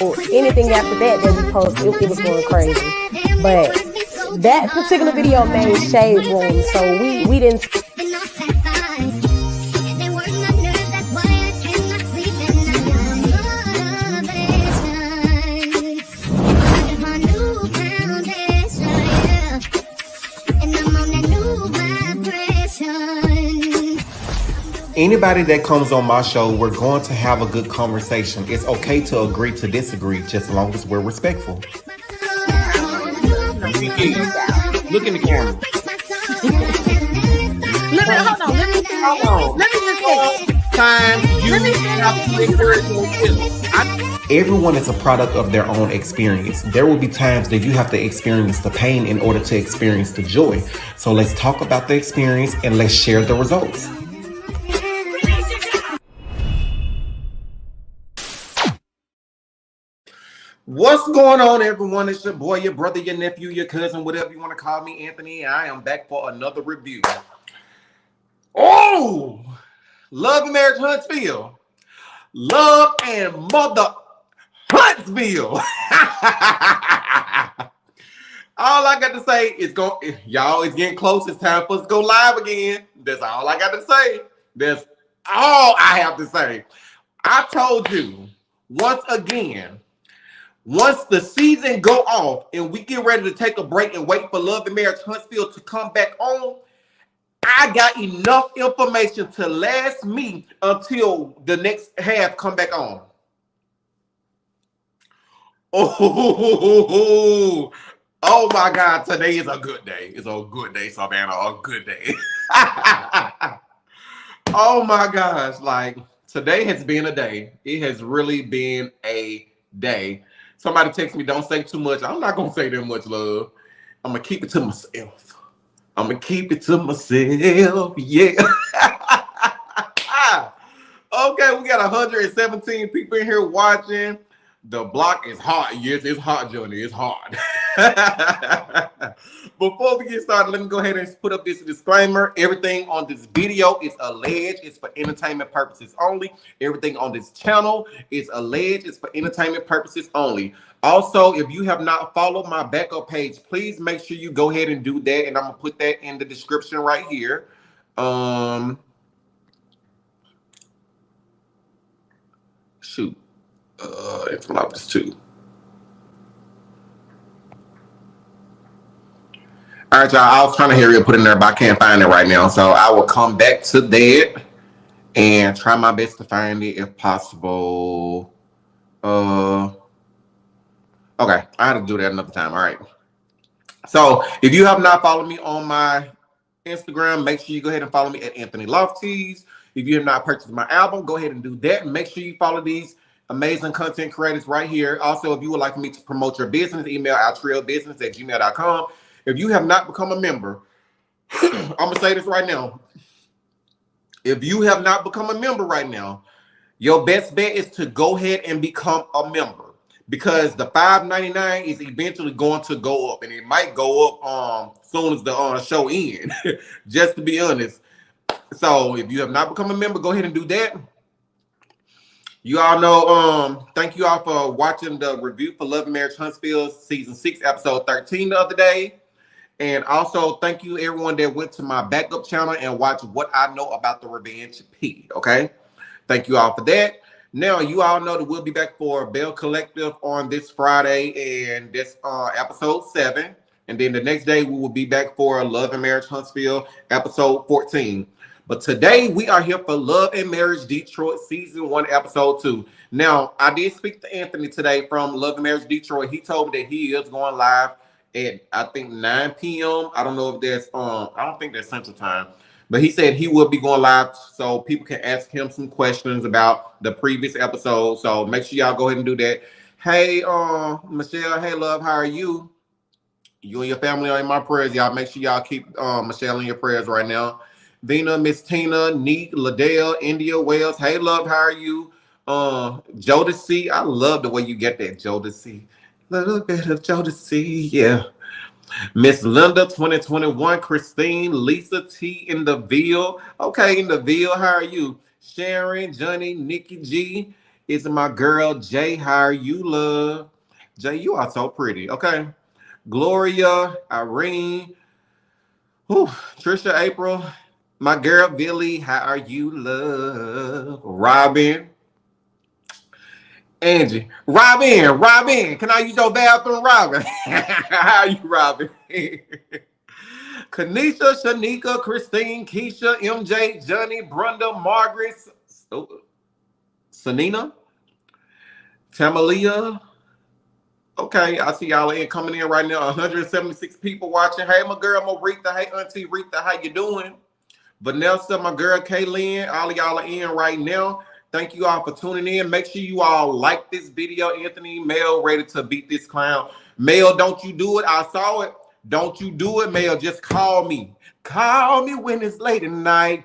Or anything after that we posted, it was going crazy. But that particular video made shade room, so we didn't. Anybody that comes on my show, we're going to have a good conversation. It's okay to agree to disagree, just as long as we're respectful. Look in the camera. Let me just say. Everyone is a product of their own experience. There will be times that you have to experience the pain in order to experience the joy. So let's talk about the experience and let's share the results. What's going on, everyone? It's your boy, your brother, your nephew, your cousin, whatever you want to call me, Anthony. I am back for another review. Oh, Love and Marriage Huntsville. Love and Mother Huntsville. All I got to say is y'all, it's getting close. It's time for us to go live again. That's all I got to say. That's all I have to say. I told you once again, once the season go off and we get ready to take a break and wait for Love and Marriage Huntsville to come back on, I got enough information to last me until the next half come back on. Oh my God, today is a good day. It's a good day, Savannah, a good day. Oh my gosh, like today has been a day. It has really been a day. Somebody text me, don't say too much. I'm not going to say that much, love. I'm going to keep it to myself. I'm going to keep it to myself. Yeah. Okay, we got 117 people in here watching. The block is hot. Yes, it's hot, Johnny. It's hot. Before we get started, let me go ahead and put up this disclaimer. Everything on this video is alleged. It's for entertainment purposes only. Everything on this channel is alleged. It's for entertainment purposes only. Also, if you have not followed my backup page, please make sure you go ahead and do that. And I'm going to put that in the description right here. Shoot. It's Lofties too. All right, y'all. I was trying to hurry up, put it in there, but I can't find it right now. So I will come back to that and try my best to find it if possible. Okay, I had to do that another time. All right. So if you have not followed me on my Instagram, make sure you go ahead and follow me at SAnthonyLofties. If you have not purchased my album, go ahead and do that. And make sure you follow these amazing content creators right here. Also, if you would like me to promote your business, email outrailbusiness@gmail.com. If you have not become a member, I'm going to say this right now. If you have not become a member right now, your best bet is to go ahead and become a member, because the $5.99 is eventually going to go up, and it might go up soon as the show ends, just to be honest. So if you have not become a member, go ahead and do that. You all know, thank you all for watching the review for Love and Marriage Huntsville season 6, episode 13 the other day. And also thank you everyone that went to my backup channel and watched What I Know About the Revenge P. Okay. Thank you all for that. Now, you all know that we'll be back for Bell Collective on this Friday, and this episode 7. And then the next day we will be back for Love and Marriage Huntsville episode 14. But today we are here for Love and Marriage Detroit season 1, episode 2. Now, I did speak to Anthony today from Love and Marriage Detroit. He told me that he is going live at, I think, 9 p.m. I don't know if that's I don't think that's Central Time. But he said he will be going live so people can ask him some questions about the previous episode. So make sure y'all go ahead and do that. Hey, Michelle. Hey, love. How are you? You and your family are in my prayers. Y'all make sure y'all keep Michelle in your prayers right now. Vina, Miss Tina, Neek, Ladell, India, Wales. Hey, love, how are you? Jodeci, I love the way you get that, Jodeci. Little bit of Jodeci, yeah. Miss Linda, 2021, Christine, Lisa T in the Ville. Okay, in the Ville, how are you? Sharon, Johnny, Nikki G, Is my girl Jay. How are you, love? Jay, you are so pretty. Okay. Gloria, Irene, whew, Trisha, April, my girl Billy. How are you, love? Robin, Angie, Robin. Can I use your bathroom, Robin? How are you, Robin? Kanisha, Shanika, Christine, Keisha, MJ, Johnny, Brenda, Margaret, Sanina, Tamalia. Okay, I see y'all in coming in right now. 176 people watching. Hey, my girl Marita. Hey, Auntie Rita. How you doing? Vanessa, my girl Kaylin. All of y'all are in right now. Thank you all for tuning in. Make sure you all like this video. Anthony, Mel, ready to beat this clown. Mel, don't you do it. I saw it. Don't you do it, Mel. Just call me. Call me when it's late at night.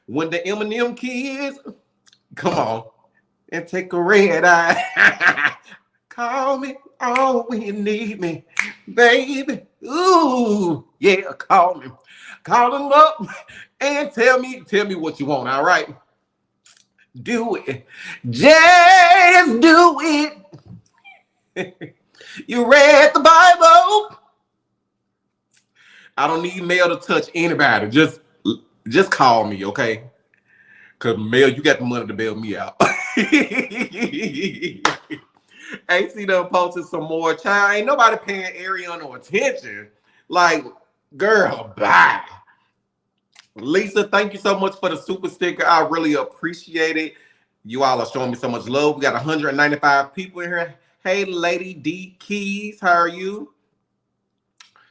When the M&M kids, come on, and take a red eye. Call me when you need me, baby. Ooh, yeah, call me. Call them up and tell me what you want, all right? Do it. Just do it. You read the Bible. I don't need Mel to touch anybody. Just call me, okay? Because Mel, you got the money to bail me out. AC done posted some more. Child, ain't nobody paying Ariana no attention. Like, girl, bye. Lisa, thank you so much for the super sticker. I really appreciate it. You all are showing me so much love. We got 195 people in here. Hey, Lady D Keys, how are you?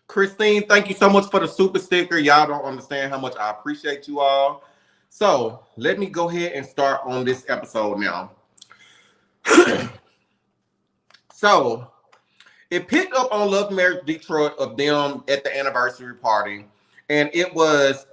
Christine, thank you so much for the super sticker. Y'all don't understand how much I appreciate you all. So, let me go ahead and start on this episode now. So, it picked up on Love Marriage Detroit of them at the anniversary party. And it was,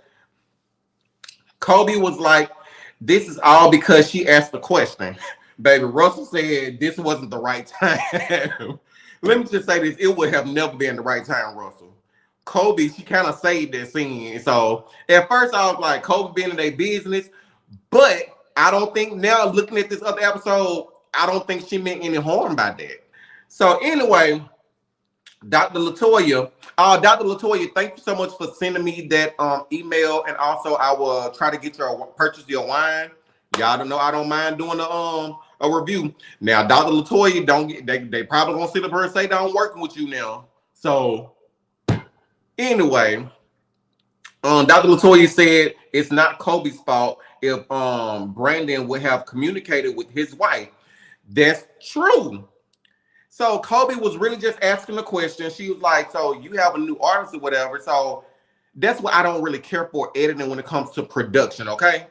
Kobe was like, this is all because she asked the question. Baby, Russell said this wasn't the right time. Let me just say this, it would have never been the right time, Russell. Kobe, she kind of saved that scene. So, at first I was like, Kobe being in their business. But I don't think now, looking at this other episode, I don't think she meant any harm by that. So anyway, Dr. Latoya, thank you so much for sending me that email, and also I will try to get your purchase your wine. Y'all don't know I don't mind doing a review. Now, Dr. Latoya, they probably gonna sit up here and say I'm working with you now. So anyway, Dr. Latoya said it's not Kobe's fault if Brandon would have communicated with his wife. That's true. So Kobe was really just asking the question. She was like, so you have a new artist or whatever. So that's what I don't really care for editing when it comes to production, okay?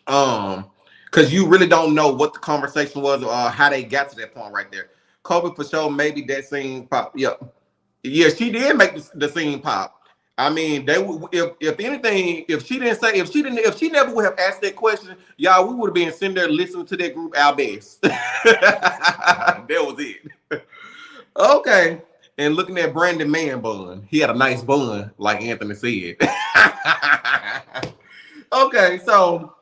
Because you really don't know what the conversation was or how they got to that point right there. Kobe for sure, maybe that scene pop. Yeah, she did make the scene pop. I mean, they would, if anything, if she never would have asked that question, y'all, we would have been sitting there listening to that group our best. That was it. Okay. And looking at Brandon Man bun. He had a nice bun, like Anthony said. Okay, so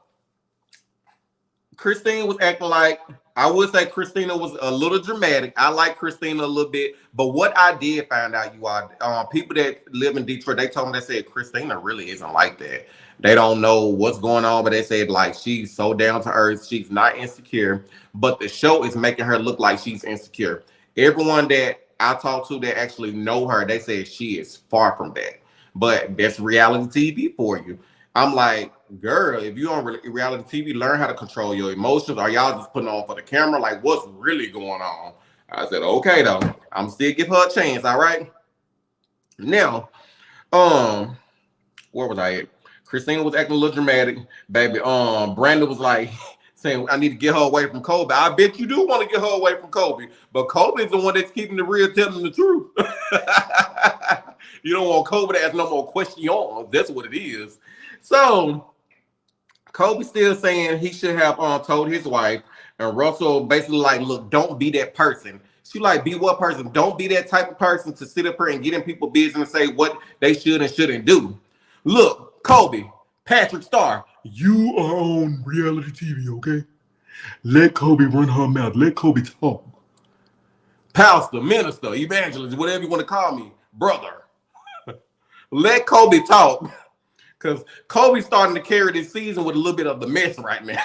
Christine was acting like, I would say Christina was a little dramatic. I like Christina a little bit, but what I did find out, you all, people that live in Detroit, they told me, they said Christina really isn't like that. They don't know what's going on, but they said like she's so down to earth, she's not insecure, but the show is making her look like she's insecure. Everyone that I talked to that actually know her, they said she is far from that. But that's reality TV for you. I'm like, girl, if you on reality TV, learn how to control your emotions. Are y'all just putting on for the camera? Like, what's really going on? I said, okay, though. I'm still give her a chance, all right? Now, where was I at? Christina was acting a little dramatic. Baby, Brandon was like, saying, I need to get her away from Kobe. I bet you do want to get her away from Kobe. But Kobe is the one that's keeping the real, telling the truth. You don't want Kobe to ask no more questions. That's what it is. So Kobe still saying he should have told his wife, and Russell basically like, look, don't be that person. She like, be what person? Don't be that type of person to sit up here and get in people's business and say what they should and shouldn't do. Look, Kobe, Patrick Starr, you are on reality TV, okay? Let Kobe run her mouth. Let Kobe talk. Pastor, minister, evangelist, whatever you want to call me, brother. Let Kobe talk. Because Kobe's starting to carry this season with a little bit of the mess right now.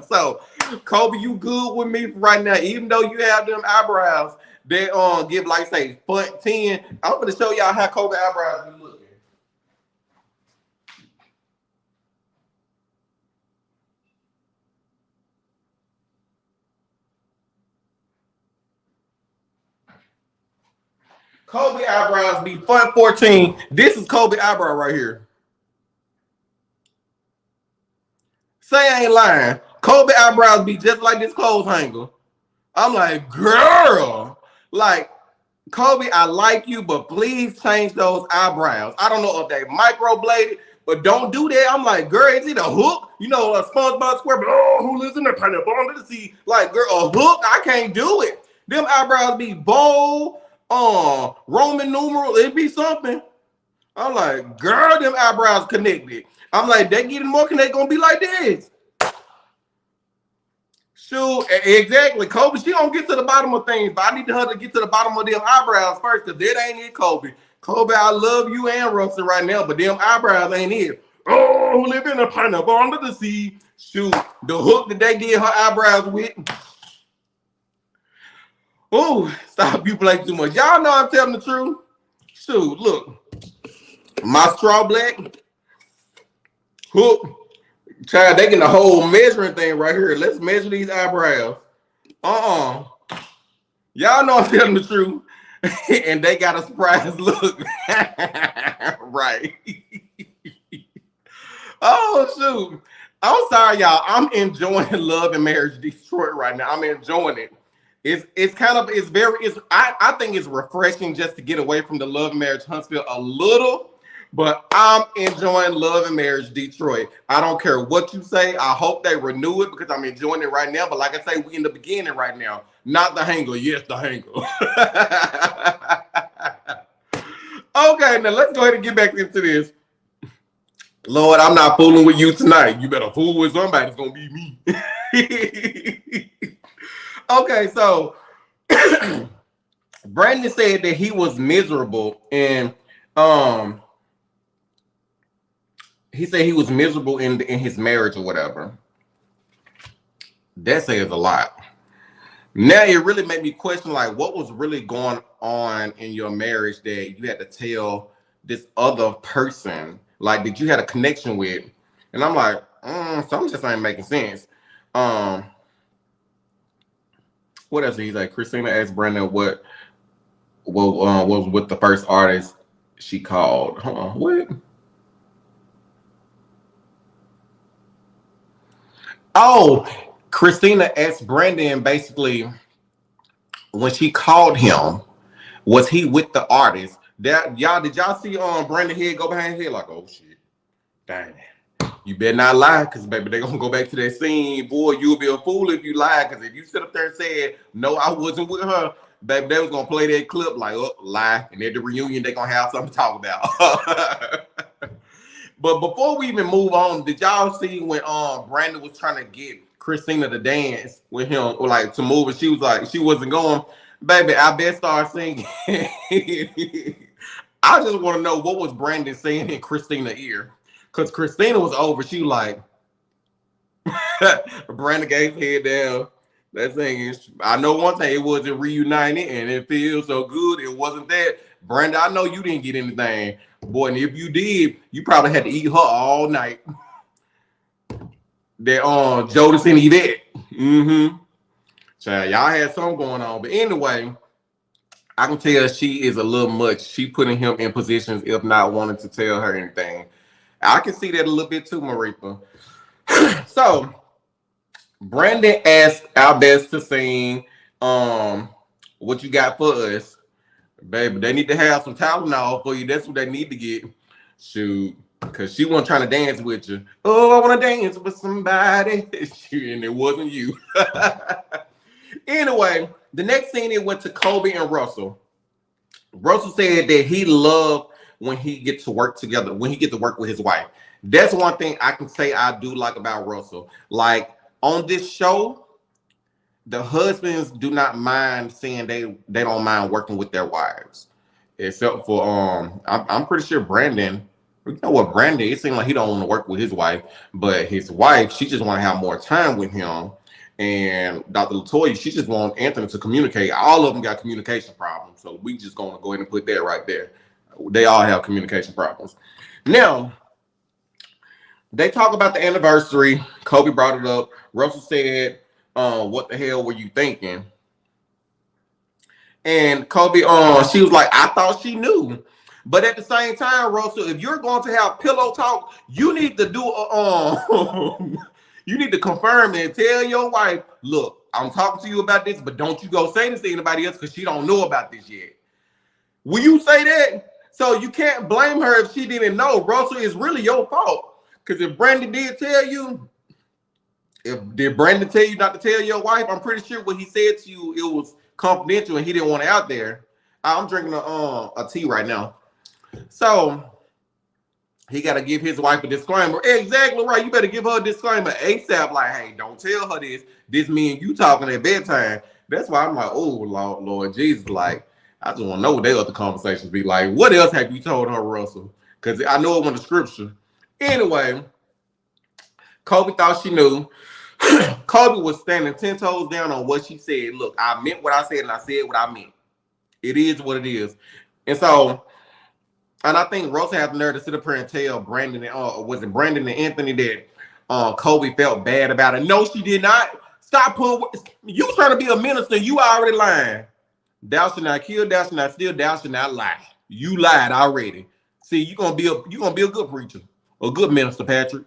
So, Kobe, you good with me right now. Even though you have them eyebrows that give, like, say, front 10. I'm going to show y'all how Kobe eyebrows be looking. Kobe eyebrows be front 14. This is Kobe eyebrow right here. Say I ain't lying. Kobe eyebrows be just like this clothes hanger. I'm like, girl, like, Kobe, I like you, but please change those eyebrows. I don't know if they microbladed, but don't do that. I'm like, girl, is it a hook? You know, a SpongeBob SquarePants. Oh, who lives in the pineapple under the sea? Like, girl, a hook? I can't do it. Them eyebrows be bold, Roman numeral. It be something. I'm like, girl, them eyebrows connected. I'm like, they getting more connected, gonna be like this. Shoot, exactly. Kobe, she don't get to the bottom of things, but I need her to get to the bottom of them eyebrows first, because that ain't it, Kobe. Kobe, I love you and Russell right now, but them eyebrows ain't it. Oh, live in a pineapple under the sea. Shoot, the hook that they did her eyebrows with. Oh, stop, you play too much. Y'all know I'm telling the truth. Shoot, look. My straw black hook. Child, they getting the whole measuring thing right here. Let's measure these eyebrows. Y'all know I'm telling the truth. And they got a surprise look. Right. Oh, shoot. I'm sorry, y'all. I'm enjoying Love and Marriage Detroit right now. I'm enjoying it. I think it's refreshing just to get away from the Love and Marriage Huntsville a little. But I'm enjoying Love and Marriage Detroit. I don't care what you say. I hope they renew it because I'm enjoying it right now. But like I say, we in the beginning right now. Not the hanger. Yes, the hanger. Okay, now let's go ahead and get back into this. Lord, I'm not fooling with you tonight. You better fool with somebody. It's going to be me. Okay, so Brandon said that he was miserable and he said he was miserable in his marriage or whatever. That says a lot. Now it really made me question, like, what was really going on in your marriage that you had to tell this other person, like, that you had a connection with? And I'm like, something just ain't making sense. What else? He's like, Christina asked Brandon what was with the first artist she called. Hold on, what? Oh, Christina asked Brandon basically when she called him, was he with the artist? That y'all did y'all see Brandon head go behind his head like, oh shit, dang, you better not lie, because baby they're gonna go back to that scene. Boy, you'll be a fool if you lie, because if you sit up there and said no, I wasn't with her, baby, they was gonna play that clip like, oh, lie, and at the reunion they're gonna have something to talk about. But before we even move on, did y'all see when Brandon was trying to get Christina to dance with him, or like to move, and she was like, she wasn't going? Baby, I best start singing. I just want to know what was Brandon saying in Christina's ear, because Christina was over. She like, Brandon gave his head down. That thing is, I know one thing, it wasn't reunited, and it feels so good. It wasn't that. Brandon, I know you didn't get anything. Boy, and if you did, you probably had to eat her all night. That Jodeci and Yvette. Child, y'all had something going on. But anyway, I can tell she is a little much. She putting him in positions if not wanting to tell her anything. I can see that a little bit too, Maripa. So Brandon asked our best to sing What You Got For Us. Baby, they need to have some Tylenol for you. That's what they need to get. Shoot, because she wasn't trying to dance with you. Oh, I want to dance with somebody. And it wasn't you. Anyway, the next scene, it went to Kobe and Russell. Russell said that he loved when he gets to work together, when he gets to work with his wife. That's one thing I can say I do like about Russell. Like, on this show, the husbands do not mind saying they don't mind working with their wives, except for I'm pretty sure Brandon. You know what, Brandon? It seems like he don't want to work with his wife, but his wife, she just want to have more time with him. And Dr. Latoya, she just want Anthony to communicate. All of them got communication problems, so we just gonna go ahead and put that right there. They all have communication problems. Now, they talk about the anniversary. Kobe brought it up. Russell said, what the hell were you thinking? And Kobe, she was like, I thought she knew. But at the same time, Russell, if you're going to have pillow talk, you need to do you need to confirm and tell your wife, look, I'm talking to you about this, but don't you go say this to anybody else because she don't know about this yet. Will you say that? So you can't blame her if she didn't know. Russell, it's really your fault. Because if Brandon did tell you, did Brandon tell you not to tell your wife? I'm pretty sure what he said to you, it was confidential and he didn't want it out there. I'm drinking a tea right now. So he got to give his wife a disclaimer. Exactly right. You better give her a disclaimer ASAP. Like, hey, don't tell her this. This me and you talking at bedtime. That's why I'm like, oh, Lord Jesus. Like, I just want to know what their other conversations be like. What else have you told her, Russell? Because I know it was the scripture. Anyway, Kobe thought she knew. Kobe was standing 10 toes down on what she said. Look, I meant what I said and I said what I meant. It is what it is. And so, and I think Russell has the nerve to sit up here and tell Brandon, was it Brandon and Anthony that Kobe felt bad about it? No, she did not. Stop putting, you trying to be a minister, you already lying. Thou shalt not kill, thou shalt not steal, thou shalt not lie. You lied already. See, you're gonna be a good preacher, a good minister, Patrick.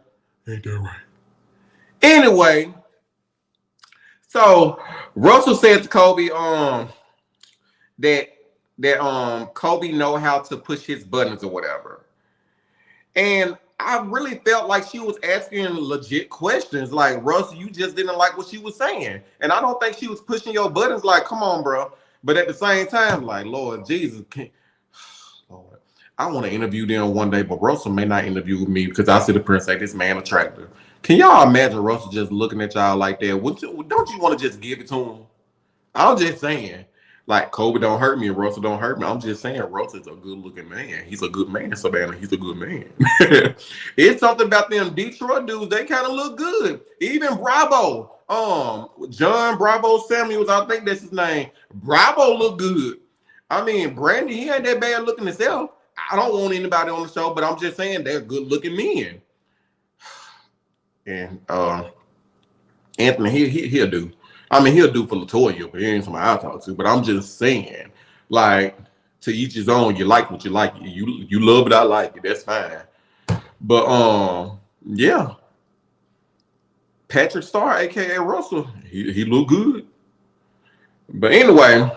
Ain't that right? Anyway, so Russell said to Kobe that Kobe know how to push his buttons or whatever. And I really felt like she was asking legit questions. Like, Russell, you just didn't like what she was saying. And I don't think she was pushing your buttons like, come on, bro. But at the same time, like, Lord Jesus, Lord, I want to interview them one day, but Russell may not interview with me because I sit up here and say, this man attractive. Can y'all imagine Russell just looking at y'all like that? Don't you want to just give it to him? I'm just saying. Like, Kobe don't hurt me and Russell don't hurt me. I'm just saying Russell's a good-looking man. He's a good man, Savannah. He's a good man. It's something about them Detroit dudes. They kind of look good. Even Bravo. John Bravo Samuels, I think that's his name. Bravo look good. I mean, Brandon, he ain't that bad looking himself. I don't want anybody on the show, but I'm just saying they're good-looking men. And Anthony, he'll do. I mean, he'll do for Latoya, but he ain't somebody I'll talk to. But I'm just saying, like, to each his own. You like what you like. You love it, I like it. That's fine. But yeah. Patrick Starr, aka Russell, he look good. But anyway,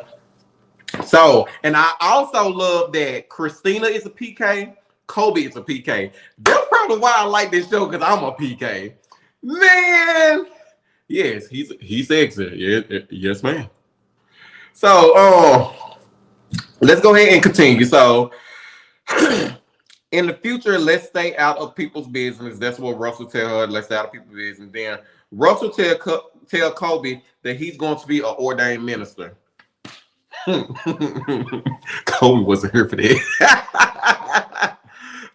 so, and I also love that Christina is a PK, Kobe is a PK. That's probably why I like this show, because I'm a PK. Man. Yes, he's sexy. Yes, ma'am. So, let's go ahead and continue. So, in the future, let's stay out of people's business. That's what Russell tell her. Let's stay out of people's business. Then Russell tell Kobe that he's going to be an ordained minister. Kobe wasn't here for that.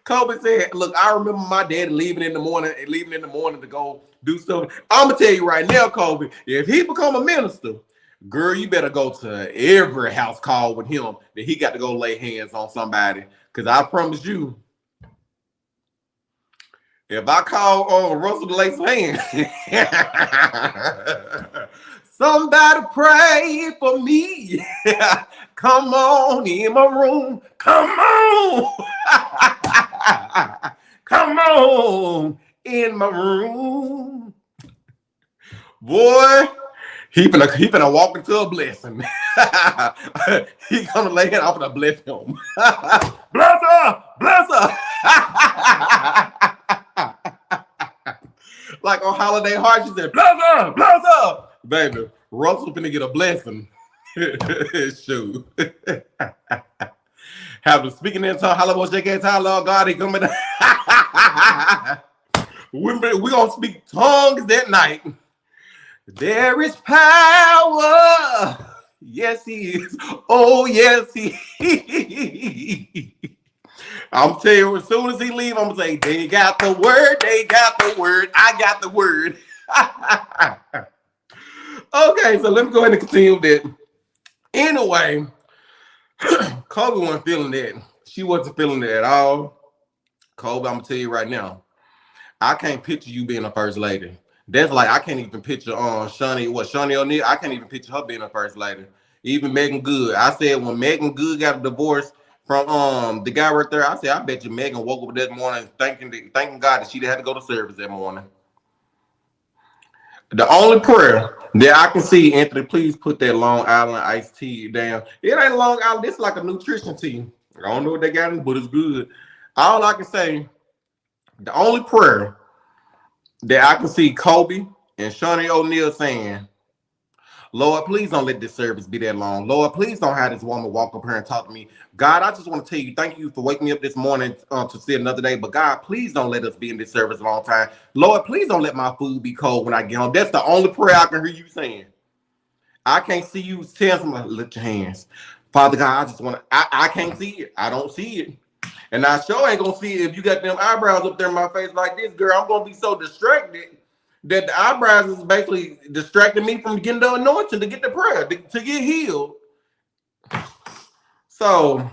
Kobe said, look, I remember my dad leaving in the morning to go do stuff. I'm going to tell you right now, Kobe, if he become a minister, girl, you better go to every house call with him that he got to go lay hands on somebody. Because I promise you, if I call Russell to lay some hands, somebody pray for me. Come on in my room. Come on. Come on in my room. Boy, he finna walk into a blessing. He gonna lay it off and bless him. Bless her! Bless her! Like on Holiday Heart, she said, bless her! Bless her! Baby, Russell finna get a blessing. Shoot. Have to speaking in tongue, Hollywood, shake hands, Lord God, he coming. We're gonna speak tongues that night. There is power. Yes, he is. Oh, yes, he is. I'm telling you, as soon as he leave, I'm gonna say, they got the word, they got the word, I got the word. Okay, so let me go ahead and continue that. Anyway, Kobe wasn't feeling that. She wasn't feeling that at all. Kobe, I'm gonna tell you right now, I can't picture you being a first lady. That's like I can't even picture Shawnee O'Neal. I can't even picture her being a first lady. Even Megan Good. I said when Megan Good got a divorce from the guy right there, I said I bet you Megan woke up that morning thanking God that she had to go to service that morning. The only prayer that I can see, Anthony, please put that Long Island iced tea down. It ain't Long Island. It's like a nutrition tea. I don't know what they got in it, but it's good. All I can say, the only prayer that I can see Kobe and Shawnee O'Neal saying, Lord, please don't let this service be that long. Lord, please don't have this woman walk up here and talk to me. God, I just want to tell you, thank you for waking me up this morning to see another day. But God, please don't let us be in this service a long time. Lord, please don't let my food be cold when I get home. That's the only prayer I can hear you saying. I can't see you tell somebody, lift your hands. Father God, I just want to, I can't see it. I don't see it. And I sure ain't gonna see it if you got them eyebrows up there in my face like this, girl. I'm gonna be so distracted that the eyebrows is basically distracting me from getting the anointing to get the prayer, to get healed. So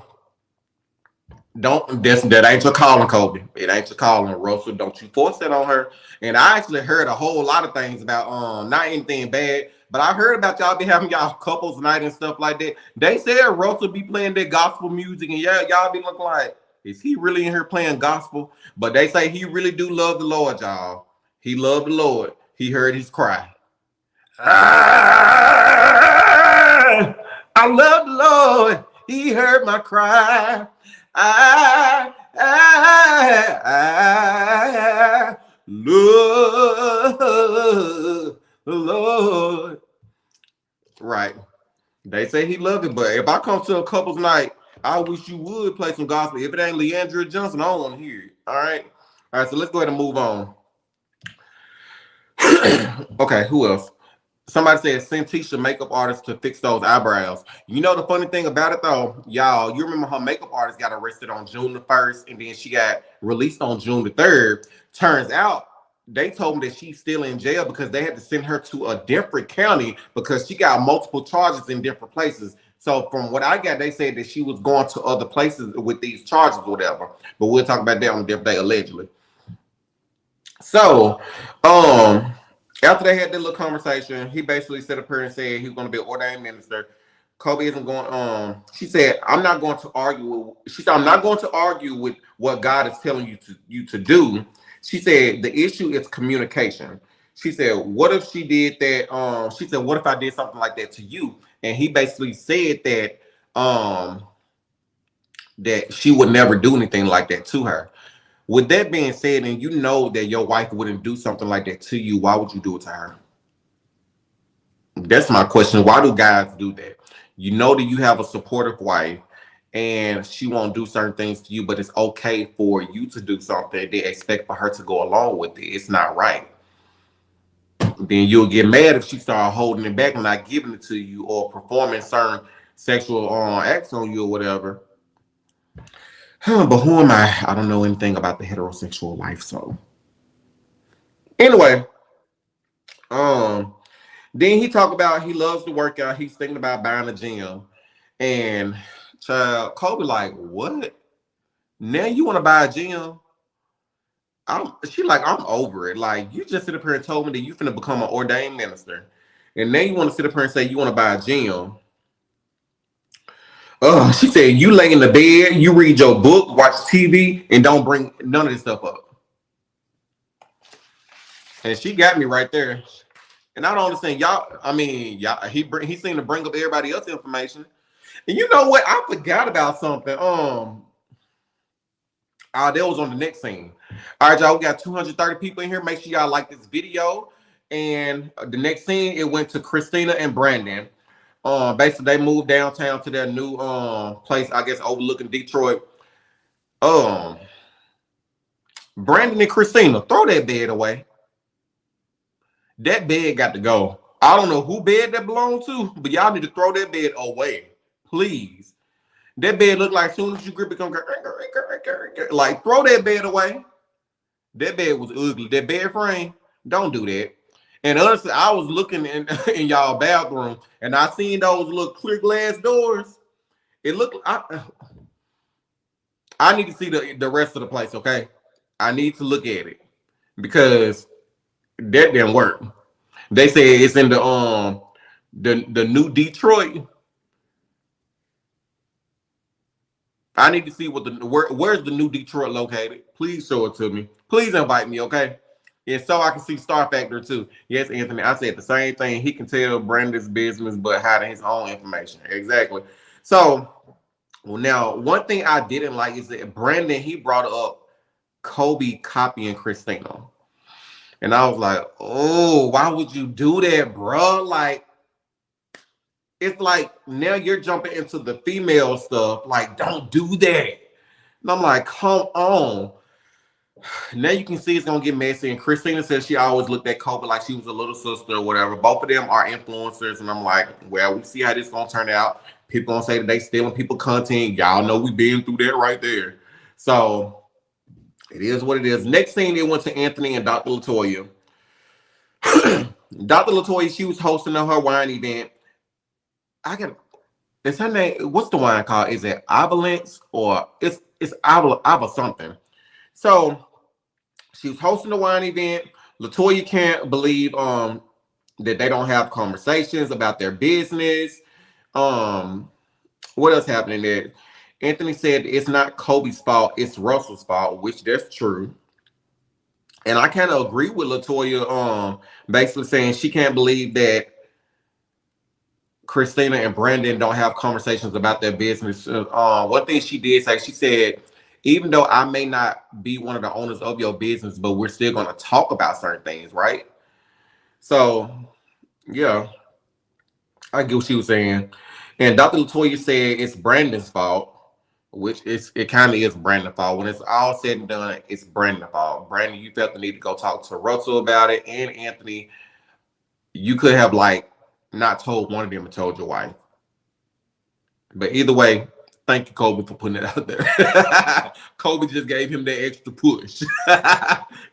that ain't your calling, Kobe. It ain't your calling, Russell. Don't you force that on her. And I actually heard a whole lot of things about not anything bad, but I heard about y'all be having y'all couples night and stuff like that. They said Russell be playing that gospel music, and y'all be looking like, is he really in here playing gospel? But they say he really do love the Lord, y'all. He loved the Lord. He heard his cry. I love the Lord. He heard my cry. I love the Lord. Right. They say he loved it, but if I come to a couple's night, I wish you would play some gospel. If it ain't Leandra Johnson, I don't want to hear it. All right. All right, so let's go ahead and move on. Okay, who else? Somebody said send Tisha makeup artist to fix those eyebrows. You know the funny thing about it though, y'all, you remember her makeup artist got arrested on June the 1st and then she got released on June the 3rd. Turns out they told me that she's still in jail because they had to send her to a different county because she got multiple charges in different places. So from what I got, they said that she was going to other places with these charges or whatever. But we'll talk about that on a different day, allegedly. So, after they had that little conversation, he basically set up here and said he was going to be an ordained minister. Kobe isn't going. She said, "I'm not going to argue." She said, "I'm not going to argue with what God is telling you to do." She said, "The issue is communication." She said, "What if she did that?" She said, "What if I did something like that to you?" And he basically said that that she would never do anything like that to her. With that being said, and you know that your wife wouldn't do something like that to you, why would you do it to her? That's my question. Why do guys do that? You know that you have a supportive wife and she won't do certain things to you, but it's okay for you to do something. They expect for her to go along with it. It's not right. Then you'll get mad if she start holding it back and not giving it to you or performing certain sexual acts on you or whatever. But who am I? I don't know anything about the heterosexual life, so anyway, then he talked about he loves to work out. He's thinking about buying a gym, and child Kobe like, what? Now you want to buy a gym? She like, I'm over it. Like, you just sit up here and told me that you finna become an ordained minister, and now you want to sit up here and say you want to buy a gym. She said you lay in the bed, you read your book, watch TV, and don't bring none of this stuff up. And she got me right there. And I don't understand y'all. I mean, he seemed to bring up everybody else's information. And you know what? I forgot about something. That was on the next scene. All right, y'all. We got 230 people in here. Make sure y'all like this video. And the next scene, it went to Christina and Brandon. Basically, they moved downtown to their new place, I guess, overlooking Detroit. Brandon and Christina, throw that bed away. That bed got to go. I don't know who bed that belonged to, but y'all need to throw that bed away, please. That bed look like as soon as you grip it, gonna go, like throw that bed away. That bed was ugly. That bed frame, don't do that. And honestly, I was looking in, in y'all bathroom, and I seen those little clear glass doors. It looked. I need to see the rest of the place. Okay, I need to look at it because that didn't work. They say it's in the new Detroit. I need to see what where's the new Detroit located. Please show it to me. Please invite me, okay? And so I can see Star Factor too. Yes, Anthony, I said the same thing. He can tell Brandon's business, but hiding his own information. Exactly. So now one thing I didn't like is that Brandon, he brought up Kobe copying Christina. And I was like, oh, why would you do that, bro? Like, it's like now you're jumping into the female stuff. Like, don't do that. And I'm like, come on. Now you can see it's gonna get messy. And Christina says she always looked at Kobe like she was a little sister or whatever. Both of them are influencers, and I'm like, well, we see how this gonna turn out. People gonna say that they stealing people content. Y'all know we been through that right there. So it is what it is. Next thing, they went to Anthony and Dr. Latoya. Dr. Latoya, she was hosting her wine event. Is her name, what's the wine called? Is it Avalance or it's Ava something? So she was hosting the wine event. Latoya can't believe that they don't have conversations about their business. What else happening there? Anthony said it's not Kobe's fault, it's Russell's fault, which that's true. And I kind of agree with Latoya, basically saying she can't believe that Christina and Brandon don't have conversations about their business. One thing she did say, she said, even though I may not be one of the owners of your business, but we're still going to talk about certain things, right? So, yeah, I get what she was saying. And Dr. Latoya said it's Brandon's fault, which it kind of is Brandon's fault. When it's all said and done, it's Brandon's fault. Brandon, you felt the need to go talk to Russell about it, and Anthony, you could have like not told one of them and told your wife. But either way, thank you, Kobe, for putting it out there. Kobe just gave him that extra push.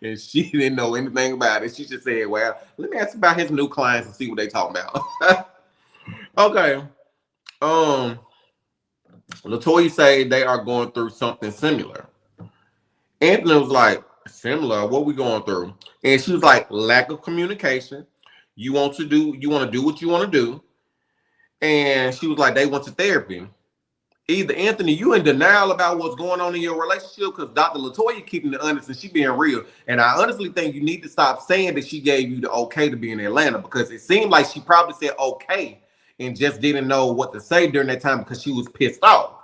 And she didn't know anything about it. She just said, well, let me ask about his new clients and see what they talking about. Okay. Latoya say they are going through something similar. Anthony was like, similar? What we going through? And she was like, lack of communication. You want to do what you want to do. And she was like, they went to therapy. Either Anthony, you in denial about what's going on in your relationship because Dr. Latoya keeping it honest and she being real. And I honestly think you need to stop saying that she gave you the okay to be in Atlanta because it seemed like she probably said okay and just didn't know what to say during that time because she was pissed off.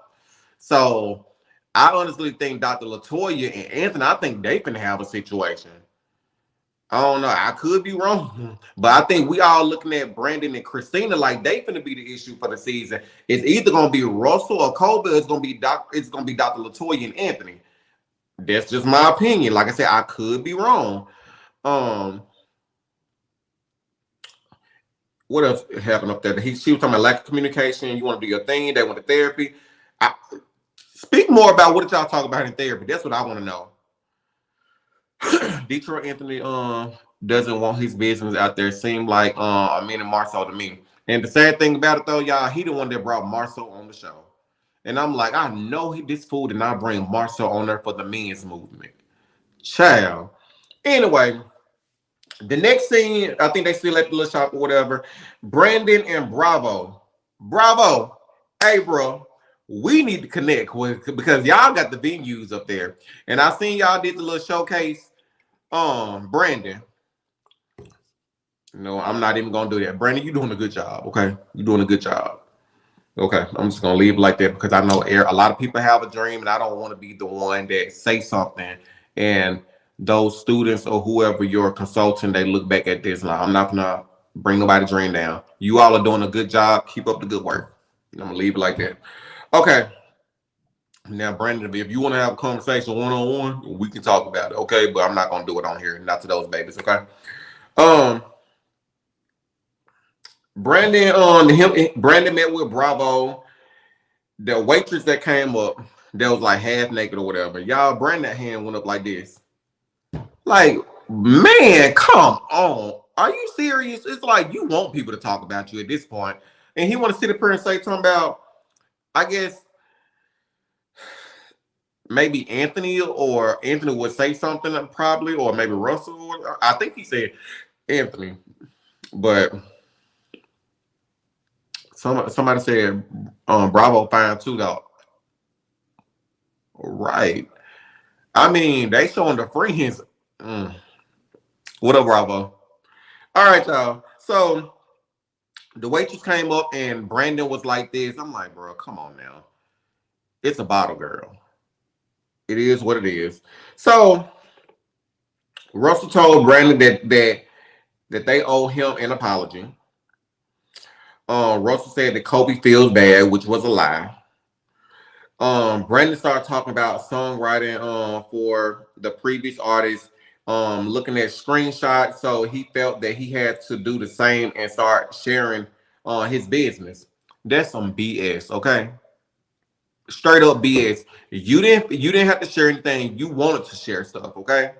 So I honestly think Dr. Latoya and Anthony, I think they can have a situation. I don't know. I could be wrong, but I think we all looking at Brandon and Christina like they finna be the issue for the season. It's either gonna be Russell or Kobe. Or it's gonna be Dr. Latoya and Anthony. That's just my opinion. Like I said, I could be wrong. What else happened up there? She was talking about lack of communication. You want to do your thing. They went to therapy. Speak more about what did y'all talk about in therapy. That's what I want to know. Detroit Anthony doesn't want his business out there. Seemed like and Marcel to me. And the sad thing about it though, y'all, he the one that brought Marcel on the show. And I'm like, I know this fool did not bring Marcel on there for the men's movement. Child. Anyway, the next scene, I think they still at the little shop or whatever. Brandon and Bravo. Hey, bro. We need to connect with because y'all got the venues up there. And I seen y'all did the little showcase. Brandon. No, I'm not even gonna do that. Brandon, you're doing a good job, okay? You're doing a good job. Okay, I'm just gonna leave it like that because I know a lot of people have a dream, and I don't want to be the one that say something and those students or whoever your consultant, they look back at this like I'm not gonna bring nobody's dream down. You all are doing a good job. Keep up the good work. I'm gonna leave it like that. Okay. Now, Brandon, if you want to have a conversation one-on-one, we can talk about it, okay? But I'm not gonna do it on here, not to those babies, okay? Brandon met with Bravo. The waitress that came up, that was like half naked or whatever. Y'all, Brandon hand went up like this. Like, man, come on. Are you serious? It's like you want people to talk about you at this point. And he want to sit up here and say something about, I guess, maybe Anthony would say something probably, or maybe Russell. I think he said Anthony. But somebody said Bravo fine too, though. Right. I mean, they showing the friends. What up, Bravo? All right, y'all. So the waitress came up and Brandon was like this. I'm like, bro, come on now. It's a bottle girl. It is what it is. So Russell told Brandon that they owe him an apology. Russell said that Kobe feels bad, which was a lie. Brandon started talking about songwriting for the previous artist, looking at screenshots. So he felt that he had to do the same and start sharing his business. That's some BS, okay? Straight up BS. You didn't have to share anything. You wanted to share stuff, okay?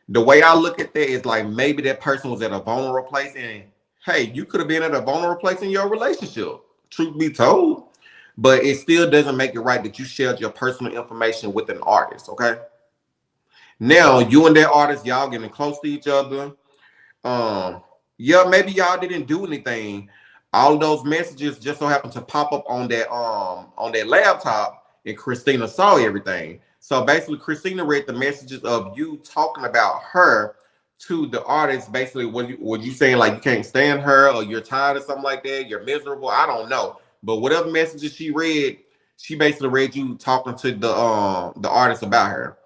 The way I look at that is like maybe that person was at a vulnerable place, and hey, you could have been at a vulnerable place in your relationship. Truth be told. But it still doesn't make it right that you shared your personal information with an artist, okay? Now, you and that artist, y'all getting close to each other. Yeah, maybe y'all didn't do anything. All of those messages just so happened to pop up on that laptop, and Christina saw everything. So basically, Christina read the messages of you talking about her to the artist. Basically, what you saying, like you can't stand her, or you're tired of something like that, you're miserable. I don't know. But whatever messages she read, she basically read you talking to the artist about her.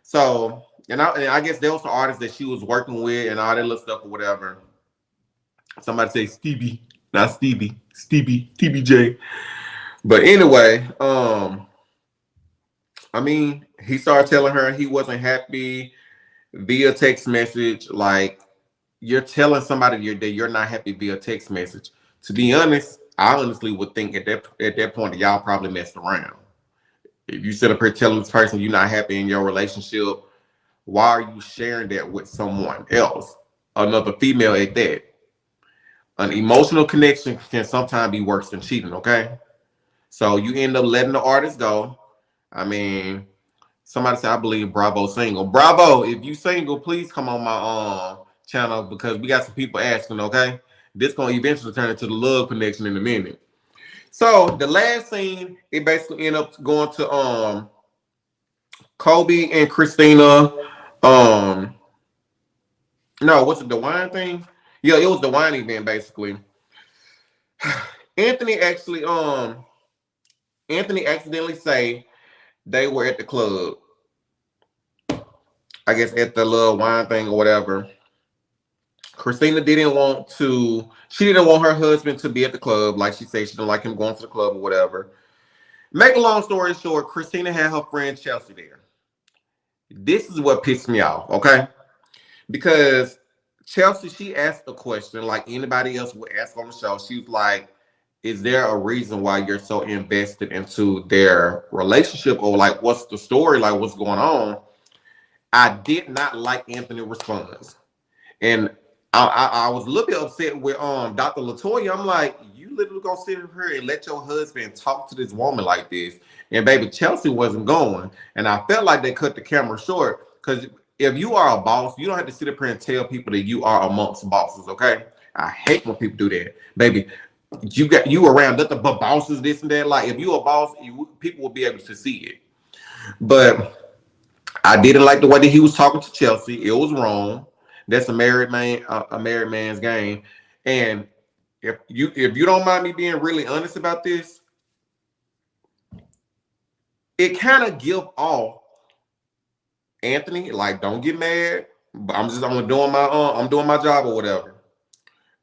So, and I guess there was the artist that she was working with and all that little stuff or whatever. Somebody say Stevie, not Stevie, TBJ. But anyway, I mean, he started telling her he wasn't happy via text message. Like, you're telling somebody that you're not happy via text message. To be honest, I honestly would think at that point that y'all probably messed around. If you sit up here telling this person you're not happy in your relationship, why are you sharing that with someone else? Another female at that. An emotional connection can sometimes be worse than cheating, okay? So you end up letting the artist go. I mean, somebody said, I believe Bravo's single. Bravo, if you single, please come on my channel because we got some people asking, okay? This gonna eventually turn into the love connection in a minute. So the last scene, it basically ended up going to Kobe and Christina. No, what's it, the wine thing? Yeah, it was the wine event basically. Anthony accidentally say they were at the club. I guess at the little wine thing or whatever. Christina didn't want her husband to be at the club. Like she said, she didn't like him going to the club or whatever. Make a long story short, Christina had her friend Chelsea there. This is what pissed me off, okay? Because Chelsea, she asked a question like anybody else would ask on the show. She was like, is there a reason why you're so invested into their relationship? Or like, what's the story? Like, what's going on? I did not like Anthony's response. And I was a little bit upset with Dr. Latoya. I'm like, you literally gonna sit here and let your husband talk to this woman like this? And baby, Chelsea wasn't going. And I felt like they cut the camera short because if you are a boss, you don't have to sit up here and tell people that you are amongst bosses, okay? I hate when people do that. Baby, you around nothing but bosses, this and that. Like, if you a boss, people will be able to see it. But I didn't like the way that he was talking to Chelsea. It was wrong. That's a married man's game. And if you don't mind me being really honest about this, it kind of give off Anthony, like, don't get mad. I'm doing my job or whatever.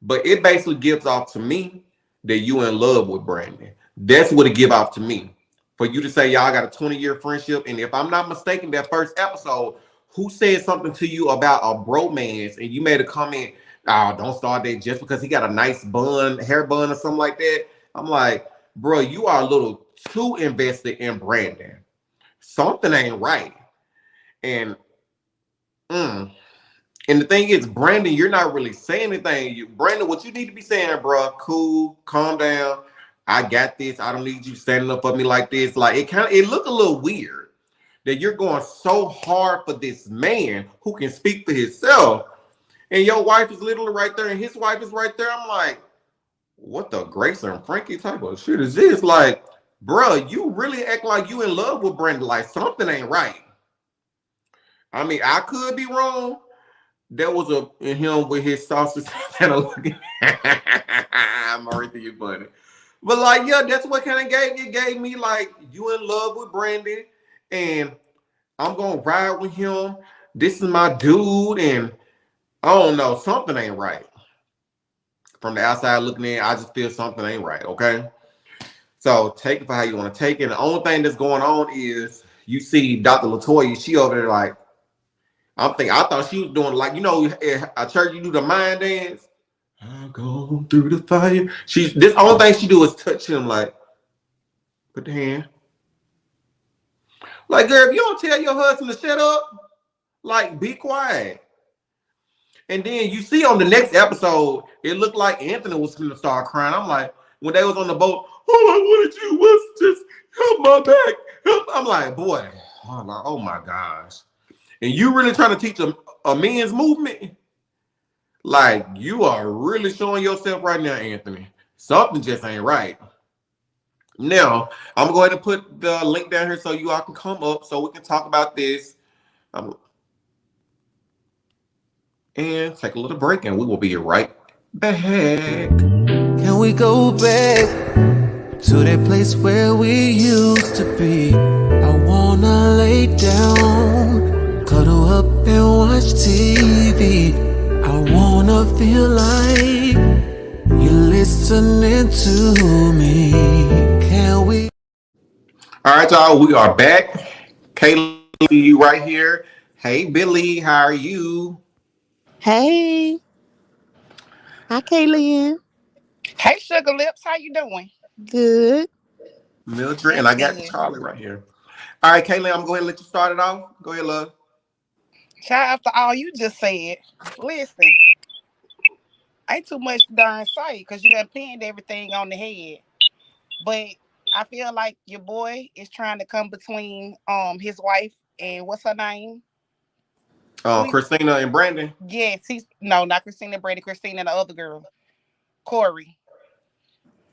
But it basically gives off to me that you in love with Brandon. That's what it give off to me. For you to say y'all got a 20-year friendship, and if I'm not mistaken, that first episode, who said something to you about a bromance, and you made a comment Oh, don't start that just because he got a nice bun, hair bun, or something like that. I'm like, bro, you are a little too invested in Brandon. Something ain't right. And mm, and the thing is, Brandon, you're not really saying anything. Brandon, what you need to be saying, bro, cool, calm down. I got this. I don't need you standing up for me like this. Like it looked a little weird that you're going so hard for this man who can speak for himself, and your wife is literally right there, and his wife is right there. I'm like, what the Grace and Frankie type of shit is this? Like, bro, you really act like you in love with Brandon. Like something ain't right. I mean, I could be wrong. There was a in him with his sausage and a looking. I'm already you funny. But like, yeah, that's what kind of gave me like you in love with Brandon, and I'm gonna ride with him. This is my dude, and I don't know, something ain't right. From the outside looking in, I just feel something ain't right. Okay, so take it for how you want to take it. The only thing that's going on is you see Dr. Latoya. She over there like. I thought she was doing like at church you do the mind dance. I go through the fire. This only thing she do is touch him like put the hand. Like girl, if you don't tell your husband to shut up, like be quiet. And then you see on the next episode, it looked like Anthony was gonna start crying. I'm like, when they was on the boat, all I wanted you was just help my back. I'm like, boy, oh my gosh. And you really trying to teach a men's movement? Like, you are really showing yourself right now, Anthony. Something just ain't right. Now, I'm going to put the link down here so you all can come up so we can talk about this. And take a little break, and we will be right back. Can we go back to that place where we used to be? I wanna lay down, cuddle up and watch TV. I wanna feel like you're listening to me. Can we? All right, y'all, we are back. Kaylee, you right here. Hey, Billy, how are you? Hey, hi, Kaylin. Hey, Sugar Lips, how you doing? Good. Mildred, and That's I got good. Charlie right here. All right, Kaylee, I'm going to go ahead and let you start it off. Go ahead, love. Child, after all you just said, listen, ain't too much to darn say because you done pinned everything on the head. But I feel like your boy is trying to come between his wife and what's her name? Christina and Brandon. Yes, he's no, not Christina Brady, Christina and the other girl, Corey,